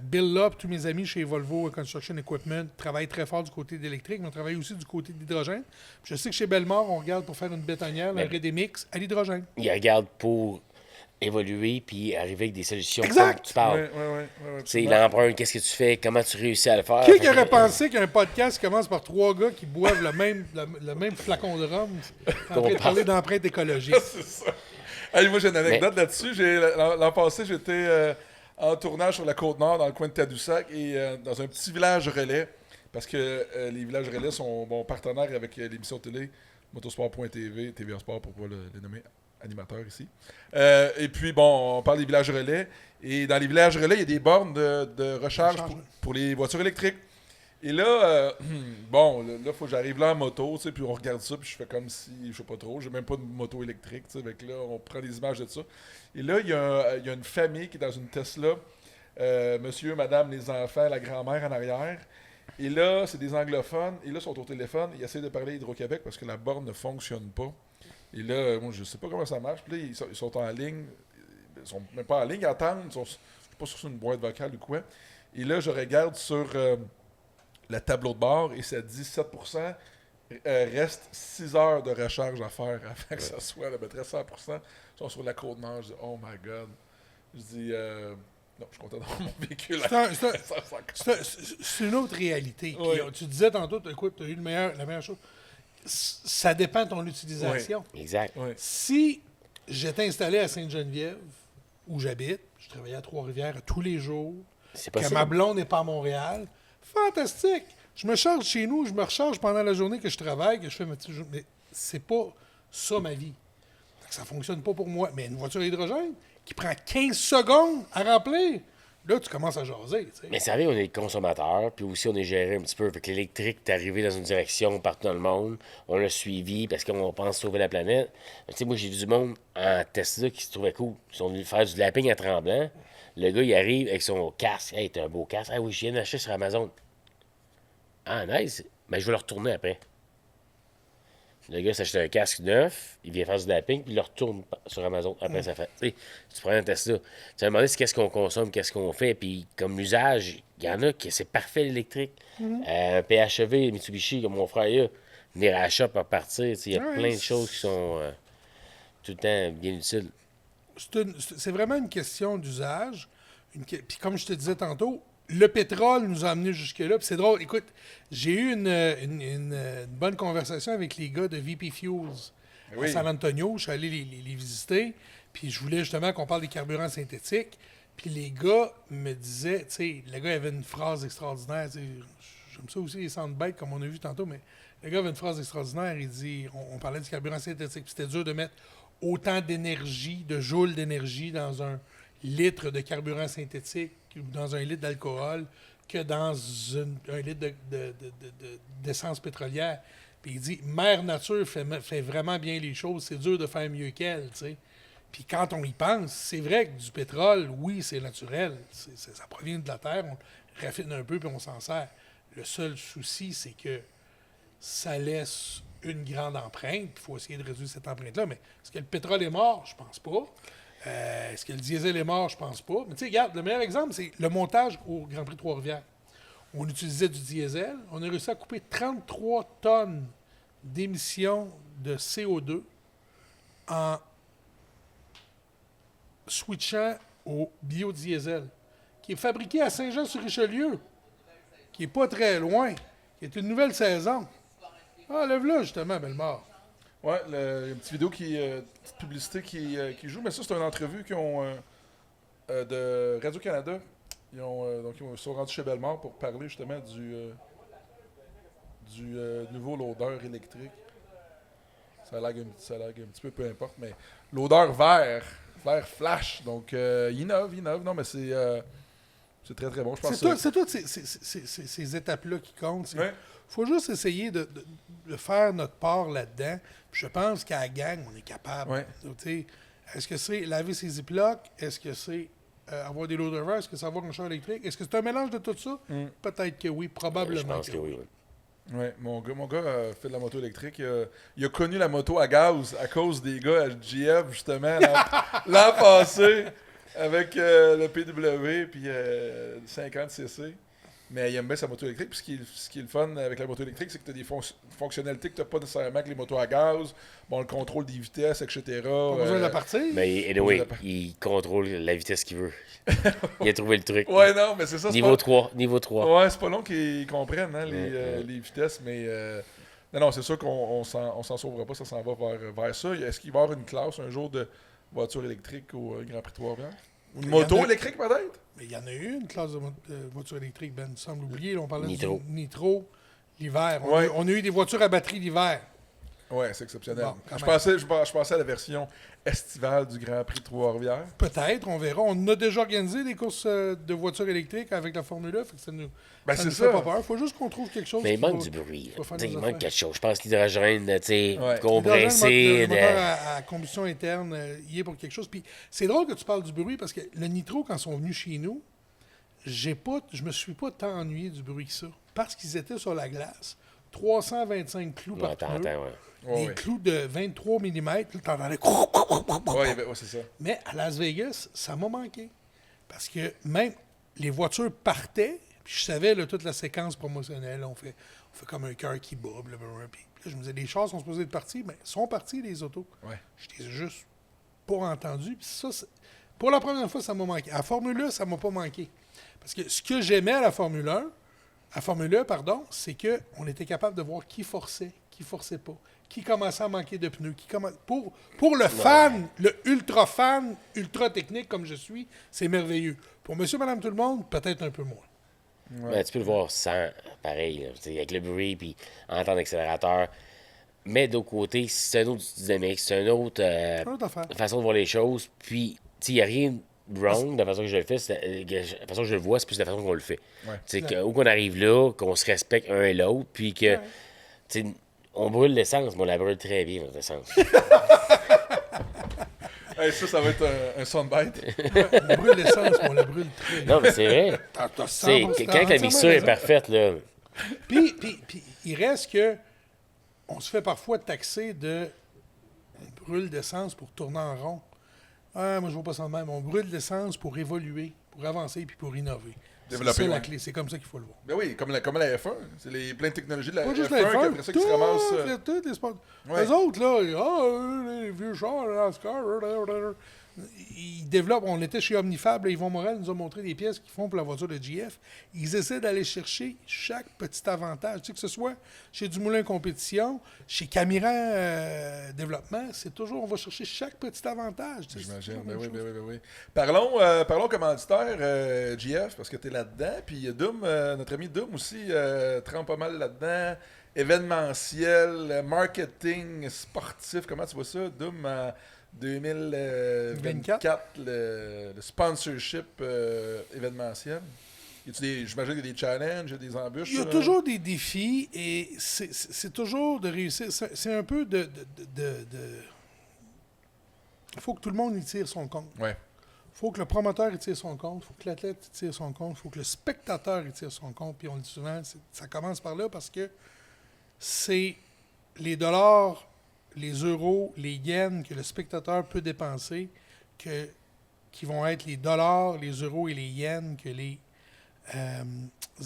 Bill Lop, tous mes amis chez Volvo Construction Equipment travaillent très fort du côté d'électrique, mais on travaille aussi du côté de l'hydrogène. Puis je sais que chez Bellemare, on regarde pour faire une bétonnière, un Redemix à l'hydrogène. Ils regardent pour évoluer puis arriver avec des solutions Exact. comme tu parles. Ouais, Tu sais, l'empreinte, qu'est-ce que tu fais, comment tu réussis à le faire. Qui aurait pensé qu'un podcast commence par 3 gars qui boivent le même flacon de rhum en train de parler d'empreinte écologique? C'est ça. Hey, moi, j'ai une anecdote là-dessus. L'an passé, j'étais en tournage sur la Côte-Nord, dans le coin de Tadoussac, et dans un petit village relais, parce que les villages relais sont partenaires avec l'émission télé Motosport.tv, TVA Sport pour pas les nommer animateurs ici. Et puis, on parle des villages relais. Et dans les villages relais, il y a des bornes de recharge pour les voitures électriques. Et là, il faut que j'arrive là en moto, tu sais, puis on regarde ça, puis je fais comme si, je sais pas trop, j'ai même pas de moto électrique, tu sais, avec là, on prend des images de ça. Et là, il y a une famille qui est dans une Tesla, monsieur, madame, les enfants, la grand-mère en arrière. Et là, c'est des anglophones, et là, ils sont au téléphone, ils essaient de parler à Hydro-Québec parce que la borne ne fonctionne pas. Et là, moi, je sais pas comment ça marche, puis là, ils sont en ligne, ils sont même pas en ligne, ils attendent, je sais pas si c'est une boîte vocale ou quoi. Et là, je regarde sur... le tableau de bord et ça dit 7%. Reste 6 heures de recharge à faire avant que ça soit à peu près 100%. Ils sont sur la Côte-Nord. Je dis, oh my God. Je dis, non, je suis content d'avoir mon véhicule. C'est une autre réalité. Oui. Tu disais tantôt, écoute, tu as eu la meilleure chose. Ça dépend de ton utilisation. Exact. Oui. Si j'étais installé à Sainte-Geneviève, où j'habite, je travaillais à Trois-Rivières tous les jours, C'est que possible. ma blonde n'est pas à Montréal, fantastique! Je me charge chez nous, je me recharge pendant la journée que je travaille, que je fais mes petits jours. Mais c'est pas ça ma vie. Ça fonctionne pas pour moi. Mais une voiture à hydrogène qui prend 15 secondes à remplir, là, tu commences à jaser. Tu sais. Mais ça arrive, on est consommateur, puis aussi on est géré un petit peu. Fait que l'électrique est arrivé dans une direction partout dans le monde. On l'a suivi parce qu'on pense sauver la planète. Tu sais, moi, j'ai vu du monde en Tesla qui se trouvait cool. Ils sont venus faire du lapping à Tremblant. Le gars, il arrive avec son casque. Hey, t'as un beau casque. Ah oui, je viens d'acheter sur Amazon. Ah, nice. Ben, je vais le retourner après. Le gars s'achète un casque neuf, il vient faire du lapping, puis il le retourne sur Amazon. Après, ça fait. Tu sais, tu prends un Tesla. Tu vas demander qu'est-ce qu'on consomme, qu'est-ce qu'on fait. Puis, comme l'usage, il y en a qui c'est parfait l'électrique. Un PHEV, Mitsubishi, comme mon frère, il a, venir à la shop à partir. Il y a plein de choses qui sont tout le temps bien utiles. C'est vraiment une question d'usage. Puis comme je te disais tantôt, le pétrole nous a amenés jusque-là. Puis c'est drôle. Écoute, j'ai eu une bonne conversation avec les gars de VP Fuels à San Antonio. Je suis allé les visiter. Puis je voulais justement qu'on parle des carburants synthétiques. Puis les gars me disaient, tu sais, le gars avait une phrase extraordinaire. J'aime ça aussi, les soundbites, comme on a vu tantôt, mais le gars avait une phrase extraordinaire. Il dit, on parlait du carburant synthétique. Puis c'était dur de mettre autant d'énergie, de joules d'énergie dans un litre de carburant synthétique ou dans un litre d'alcool que dans un litre d'essence pétrolière. Puis il dit, Mère Nature fait vraiment bien les choses, c'est dur de faire mieux qu'elle, tu sais. Puis quand on y pense, c'est vrai que du pétrole, oui, c'est naturel, ça provient de la terre, on le raffine un peu puis on s'en sert. Le seul souci, c'est que ça laisse une grande empreinte, il faut essayer de réduire cette empreinte-là, mais est-ce que le pétrole est mort? Je pense pas. Est-ce que le diesel est mort? Je pense pas. Mais tu sais, regarde, le meilleur exemple, c'est le montage au Grand Prix de Trois-Rivières. On utilisait du diesel. On a réussi à couper 33 tonnes d'émissions de CO2 en switchant au biodiesel, qui est fabriqué à Saint-Jean-sur-Richelieu, qui est pas très loin, qui est une nouvelle saison. Ah, lève-là, justement, Bellemare. Ouais, il y a une petite vidéo, petite publicité qui joue, mais ça, c'est une entrevue qu'ils ont de Radio-Canada. Donc, ils sont rendus chez Bellemare pour parler justement du nouveau loader électrique. Ça lag un petit peu, peu importe, mais l'odeur vert flash. Donc, il innove. Non, mais c'est très, très bon. Je pense C'est toutes ces étapes-là qui comptent. Ouais. Faut juste essayer de faire notre part là-dedans. Puis je pense qu'à la gang, on est capable. Ouais. Tu sais, est-ce que c'est laver ses ziplocs? Est-ce que c'est avoir des lots d'erreur? Est-ce que ça va avoir un char électrique? Est-ce que c'est un mélange de tout ça? Peut-être que oui, probablement Je pense que oui. Ouais, mon gars fait de la moto électrique. Il a connu la moto à gaz à cause des gars à GF, justement, l'an passé, avec le PW puis 50cc. Mais il aime bien sa moto électrique. Puis ce qui est le fun avec la moto électrique, c'est que tu as des fonctionnalités que tu n'as pas nécessairement avec les motos à gaz. Bon, le contrôle des vitesses, etc. Pas besoin de la partie? Mais anyway, il contrôle la vitesse qu'il veut. Il a trouvé le truc. Ouais, non, mais c'est ça. Niveau 3. Ouais, c'est pas long qu'ils comprennent les vitesses, mais non, c'est sûr qu'on s'en sauvera pas, ça s'en va vers ça. Est-ce qu'il va y avoir une classe un jour de voiture électrique au Grand Prix de Trois-Rivières? Ou une moto électrique, peut-être? Mais il y en a eu une classe de voiture électrique, Ben. Tu sembles oublier. Là, on parlait Nitro. du Nitro l'hiver. Ouais. On a eu des voitures à batterie l'hiver. Ouais, c'est exceptionnel. Bon, quand je même. pensais à la version estivale du Grand Prix de Trois-Rivières. Peut-être, on verra. On a déjà organisé des courses de voitures électriques avec la Formule 1, fait que ça nous Ben, ça c'est nous ça. fait pas peur. Il faut juste qu'on trouve quelque chose Mais il qui manque va- du bruit. qui va faire Il nos manque affaires. quelque chose. Je pense que l'hydrogène, Ouais. compressé. Le moteur à combustion interne, il est pour quelque chose. Puis c'est drôle que tu parles du bruit parce que le Nitro, quand ils sont venus chez nous, je me suis pas tant ennuyé du bruit que ça. Parce qu'ils étaient sur la glace, 325 clous par pneu, Ouais, des ouais. clous de 23 mm, là, t'entendais... Ouais, c'est ça. Mais à Las Vegas, ça m'a manqué. Parce que même les voitures partaient, puis je savais là, toute la séquence promotionnelle, on fait comme un cœur qui bat, blablabla. Puis là, je me disais, les chars sont supposés être partis, mais ils sont partis, les autos. Ouais. Je t'ai juste pas entendu. Puis ça, pour la première fois, ça m'a manqué. À la Formule 1, ça m'a pas manqué. Parce que ce que j'aimais à la Formule 1, c'est qu'on était capable de voir qui forçait pas, qui commençait à manquer de pneus, pour le fan, le ultra fan, ultra technique comme je suis, c'est merveilleux. Pour monsieur, madame, tout le monde, peut-être un peu moins. Ben, tu peux le voir sans, pareil, là, avec le bruit, puis entendre l'accélérateur. Mais d'autre côté, c'est un autre dynamique, c'est une autre Autre affaire. façon de voir les choses. Puis, il n'y a rien de wrong de la façon que je le fais. La façon que je le vois, c'est plus la façon qu'on le fait. Ouais. Où qu'on arrive là, qu'on se respecte un et l'autre, puis que, tu sais, on brûle l'essence, mais on la brûle très bien, notre essence. Hey, ça va être un soundbite. On brûle l'essence, mais on la brûle très bien. Non, mais c'est vrai. T'as Tu sais, 100%, quand la mixture est raison. parfaite, là, Puis, il reste que on se fait parfois taxer de on brûle d'essence pour tourner en rond. Ah, moi, je vois pas ça de même. On brûle d'essence pour évoluer, pour avancer puis pour innover. C'est Développer, ça la ouais. clé. C'est comme ça qu'il faut le voir. Ben oui, comme la F1. C'est plein de technologies de la Pas F1, juste puis les fans, après ça, qui se ramassent. tous les sports. Ouais. Les autres, là, les vieux chars, la NASCAR, ils développent. On était chez Omnifab, là, Yvon Morel nous a montré des pièces qu'ils font pour la voiture de GF. Ils essaient d'aller chercher chaque petit avantage. Tu sais, que ce soit chez Dumoulin Compétition, chez Camiran Développement, c'est toujours, on va chercher chaque petit avantage. Tu sais, c'est J'imagine. toujours la Ben oui, même ben chose. oui, ben oui. Parlons commanditaire, GF, parce que tu es là-dedans. Puis Doom, notre ami Doom aussi, trempe pas mal là-dedans. Événementiel, marketing, sportif. Comment tu vois ça, Doom, en 2024, le sponsorship événementiel? J'imagine qu'il y a des challenges, il y a des embûches. Il y a toujours des défis et c'est toujours de réussir. C'est un peu de... Il faut que tout le monde y tire son compte. Ouais. Il faut que le promoteur y tire son compte, il faut que l'athlète y tire son compte, il faut que le spectateur y tire son compte. Puis on le dit souvent, ça commence par là parce que c'est les dollars, les euros, les yens que le spectateur peut dépenser qui vont être les dollars, les euros et les yens que les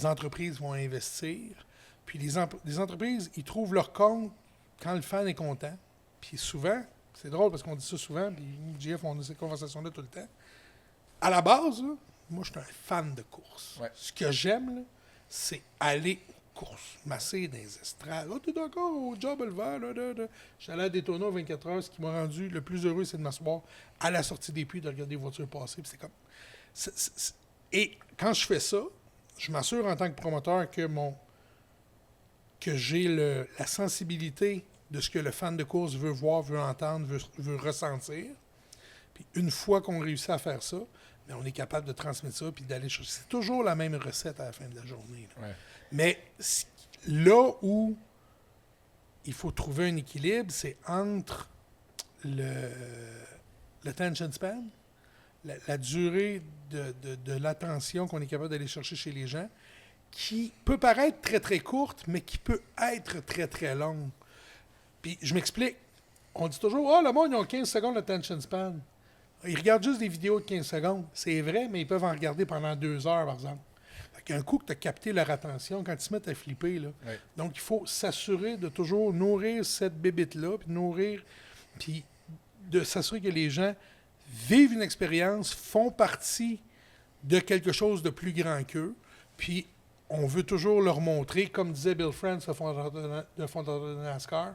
entreprises vont investir. Puis les entreprises, ils trouvent leur compte quand le fan est content. Puis souvent, c'est drôle parce qu'on dit ça souvent, puis nous, GF, on a cette conversation-là tout le temps. À la base, là, moi, je suis un fan de course. Ouais. Ce que j'aime, là, c'est aller aux courses, masser dans les estrades. Oh, t'es d'accord au job le vert, là. J'étais allé à Daytona 24 heures. Ce qui m'a rendu le plus heureux, c'est de m'asseoir à la sortie des puits, de regarder les voitures passer. Puis c'est comme... Et quand je fais ça, je m'assure en tant que promoteur que j'ai la sensibilité de ce que le fan de course veut voir, veut entendre, veut ressentir. Puis une fois qu'on réussit à faire ça, bien, on est capable de transmettre ça puis d'aller chercher. C'est toujours la même recette à la fin de la journée. Là. Ouais. Mais là où il faut trouver un équilibre, c'est entre l'attention span, la durée de l'attention qu'on est capable d'aller chercher chez les gens, qui peut paraître très, très courte, mais qui peut être très, très longue. Puis, je m'explique. On dit toujours, le monde, ils ont 15 secondes d'attention span. Ils regardent juste des vidéos de 15 secondes. C'est vrai, mais ils peuvent en regarder pendant 2 heures, par exemple. Un coup que tu as capté leur attention, quand ils se mettent à flipper, là. Ouais. Donc, il faut s'assurer de toujours nourrir cette bébite-là, puis de s'assurer que les gens vivent une expérience, font partie de quelque chose de plus grand qu'eux, puis on veut toujours leur montrer, comme disait Bill France, le fondateur de NASCAR,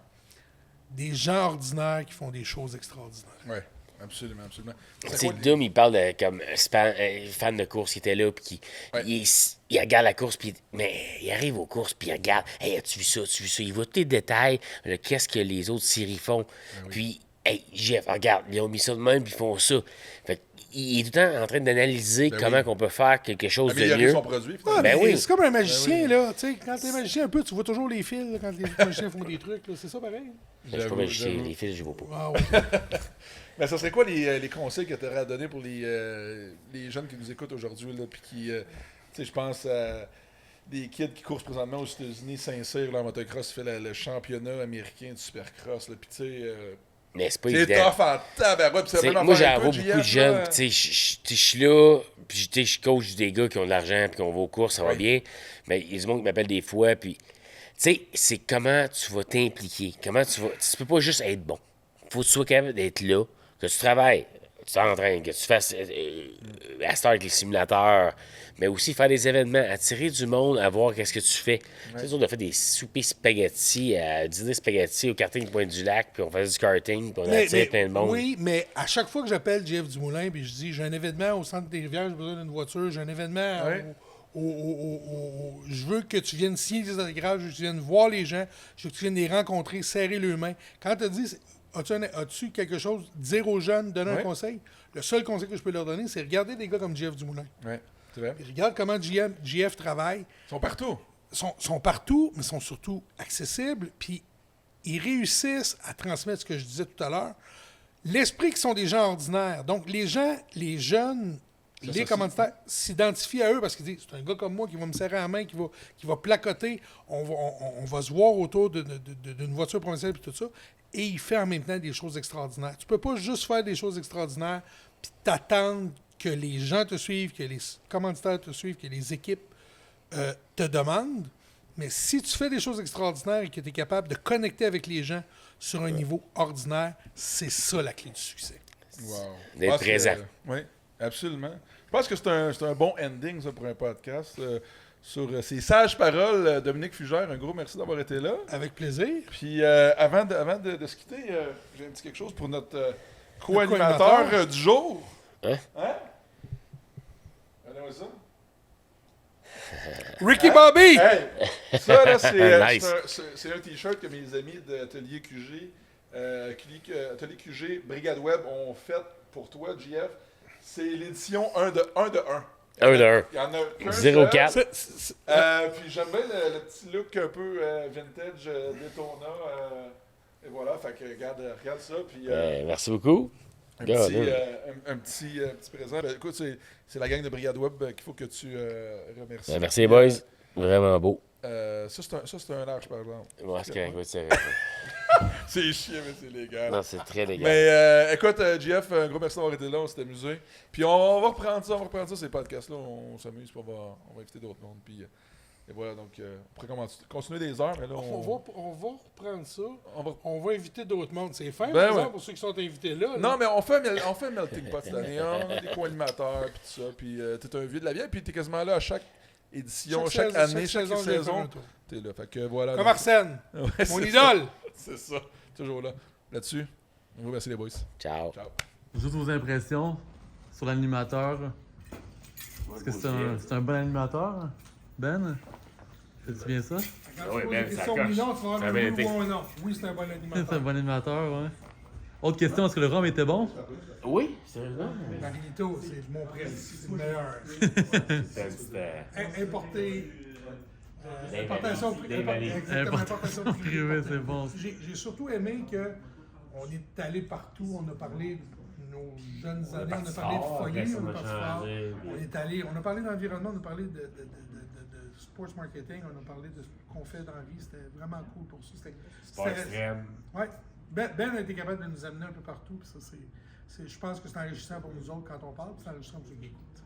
des gens ordinaires qui font des choses extraordinaires. Oui, absolument, absolument. C'est Dom, il parle de comme fan de course qui était là, puis il regarde la course, puis mais il arrive aux courses, puis il regarde, hey, as-tu vu ça, il voit tous les détails, qu'est-ce que les autres séries font, puis hey, Jeff, regarde, ils ont mis ça de même, puis ils font ça. Fait il est tout le temps en train d'analyser comment on peut faire quelque chose de mieux. Son produit, C'est comme un magicien, là. Tu sais, quand t'es magicien un peu, tu vois toujours les fils, là, quand les magiciens font des trucs. Là. C'est ça pareil. Je suis pas magicien, les fils, je vois pas. Ah, ouais. Mais ça serait quoi les conseils que tu aurais à donner pour les jeunes qui nous écoutent aujourd'hui, là, puis qui, tu sais, je pense à des kids qui courent présentement aux États-Unis, Saint-Cyr, en motocross, fait le championnat américain du supercross, là, puis tu sais... mais c'est pas c'est évident. tough en tabarouette. Moi, j'en vois beaucoup de jeunes. Je suis là, puis je coach des gars qui ont de l'argent, puis qu'on va aux courses, ça va bien. Mais il y a des gens qui m'appellent des fois, puis... Tu sais, c'est comment tu vas t'impliquer. Comment tu vas... Tu peux pas juste être bon. Faut que tu sois capable d'être là, que tu travailles, tu t'entraînes, que tu fasses à start avec les simulateurs, mais aussi faire des événements, attirer du monde à voir qu'est-ce que tu fais. Tu sais, on a fait des soupers spaghettis, dîner spaghettis au karting du Pointe-du-Lac, puis on faisait du karting, puis on attirait plein de monde. Oui, mais à chaque fois que j'appelle Jeff Dumoulin, puis je dis, j'ai un événement au centre des Rivières, j'ai besoin d'une voiture, j'ai un événement je veux que tu viennes signer des autographes, je veux que tu viennes voir les gens, je veux que tu viennes les rencontrer, serrer leurs mains. Quand tu as dit, as-tu quelque chose, dire aux jeunes, donner un conseil? Le seul conseil que je peux leur donner, c'est regarder des gars comme Jeff Dumoulin. Oui, c'est vrai. Puis regarde comment JF travaille. Ils sont partout. Sont partout, mais sont surtout accessibles. Puis ils réussissent à transmettre ce que je disais tout à l'heure. L'esprit qui sont des gens ordinaires. Donc les jeunes, les commanditaires s'identifient à eux parce qu'ils disent, c'est un gars comme moi qui va me serrer la main, qui va placoter, on va se voir autour d'une voiture provinciale et tout ça, et il fait en même temps des choses extraordinaires. Tu peux pas juste faire des choses extraordinaires puis t'attendre que les gens te suivent, que les commanditaires te suivent, que les équipes te demandent, mais si tu fais des choses extraordinaires et que tu es capable de connecter avec les gens sur un niveau ordinaire, c'est ça la clé du succès. Wow. D'être présent. Oui, absolument. Je pense que c'est un bon ending, ça, pour un podcast. Sur ces sages paroles, Dominique Fugère, un gros merci d'avoir été là. Avec plaisir. Puis avant de se quitter, j'ai un petit quelque chose pour notre co-animateur du jour. Hein? Regardez-moi ça. Ricky Bobby! Hey, ça, là, Nice. c'est un T-shirt que mes amis d'Atelier QG, Atelier QG, Brigade Web ont fait pour toi, JF. C'est l'édition 1 de 1. 1 de 1. Il y en a qu'un 04. Puis j'aime bien le petit look un peu vintage Daytona. Et voilà, fait que regarde ça. Puis, merci beaucoup. un petit présent. Ben, écoute, c'est la gang de Brigade Web qu'il faut que tu remercies. Merci les boys. Vraiment beau. Ça, c'est un large, par exemple. Ouais, c'est correct, c'est C'est chiant, mais c'est légal. Non, c'est très légal. Mais écoute, JF, un gros merci d'avoir été là, on s'est amusé. Puis on va reprendre ça, ces podcasts-là, on s'amuse, puis on va inviter d'autres mondes. Puis et voilà, donc on pourrait continuer des heures, mais là On va reprendre ça. On va inviter d'autres mondes. C'est fin, Ben par exemple, ouais. pour ceux qui sont invités là. Non, mais on fait un melting pot cette année. On a des co-animateurs, puis tout ça. Puis t'es un vieux de la vieille, puis t'es quasiment là à chaque édition, chaque année, chaque saison. T'es là, fait que voilà. Comme Arsène, Ouais, mon idole. C'est ça, toujours là. Là-dessus, on vous remercie les boys. Ciao. Ciao. Juste vos impressions sur l'animateur. Est-ce que c'est un bon animateur, Ben? Fais-tu bien ça? Oui, Ben, ça tu coche. vas Ça avoir a un bien oui été. ou un non. Oui, c'est un bon C'est animateur. un bon animateur, ouais. Autre question, est-ce que le rhum était bon? Oui, sérieusement. Marinito, c'est mon préféré. C'est le meilleur. Importé. Importation Privé, c'est bon. J'ai surtout aimé qu'on est allé partout, on a parlé nos jeunes On est années, on a parti parlé de fort, foyer, après ça, on on est a parti fort. changé, On est allé, on a parlé d'environnement, on a parlé de sports marketing, on a parlé de ce qu'on fait dans la vie. C'était vraiment cool pour ça. Sport extrême. Ouais. Ben a été capable de nous amener un peu partout. Puis ça, je pense que c'est enrichissant pour nous autres quand on parle, puis c'est enrichissant pour ceux qui écoutent.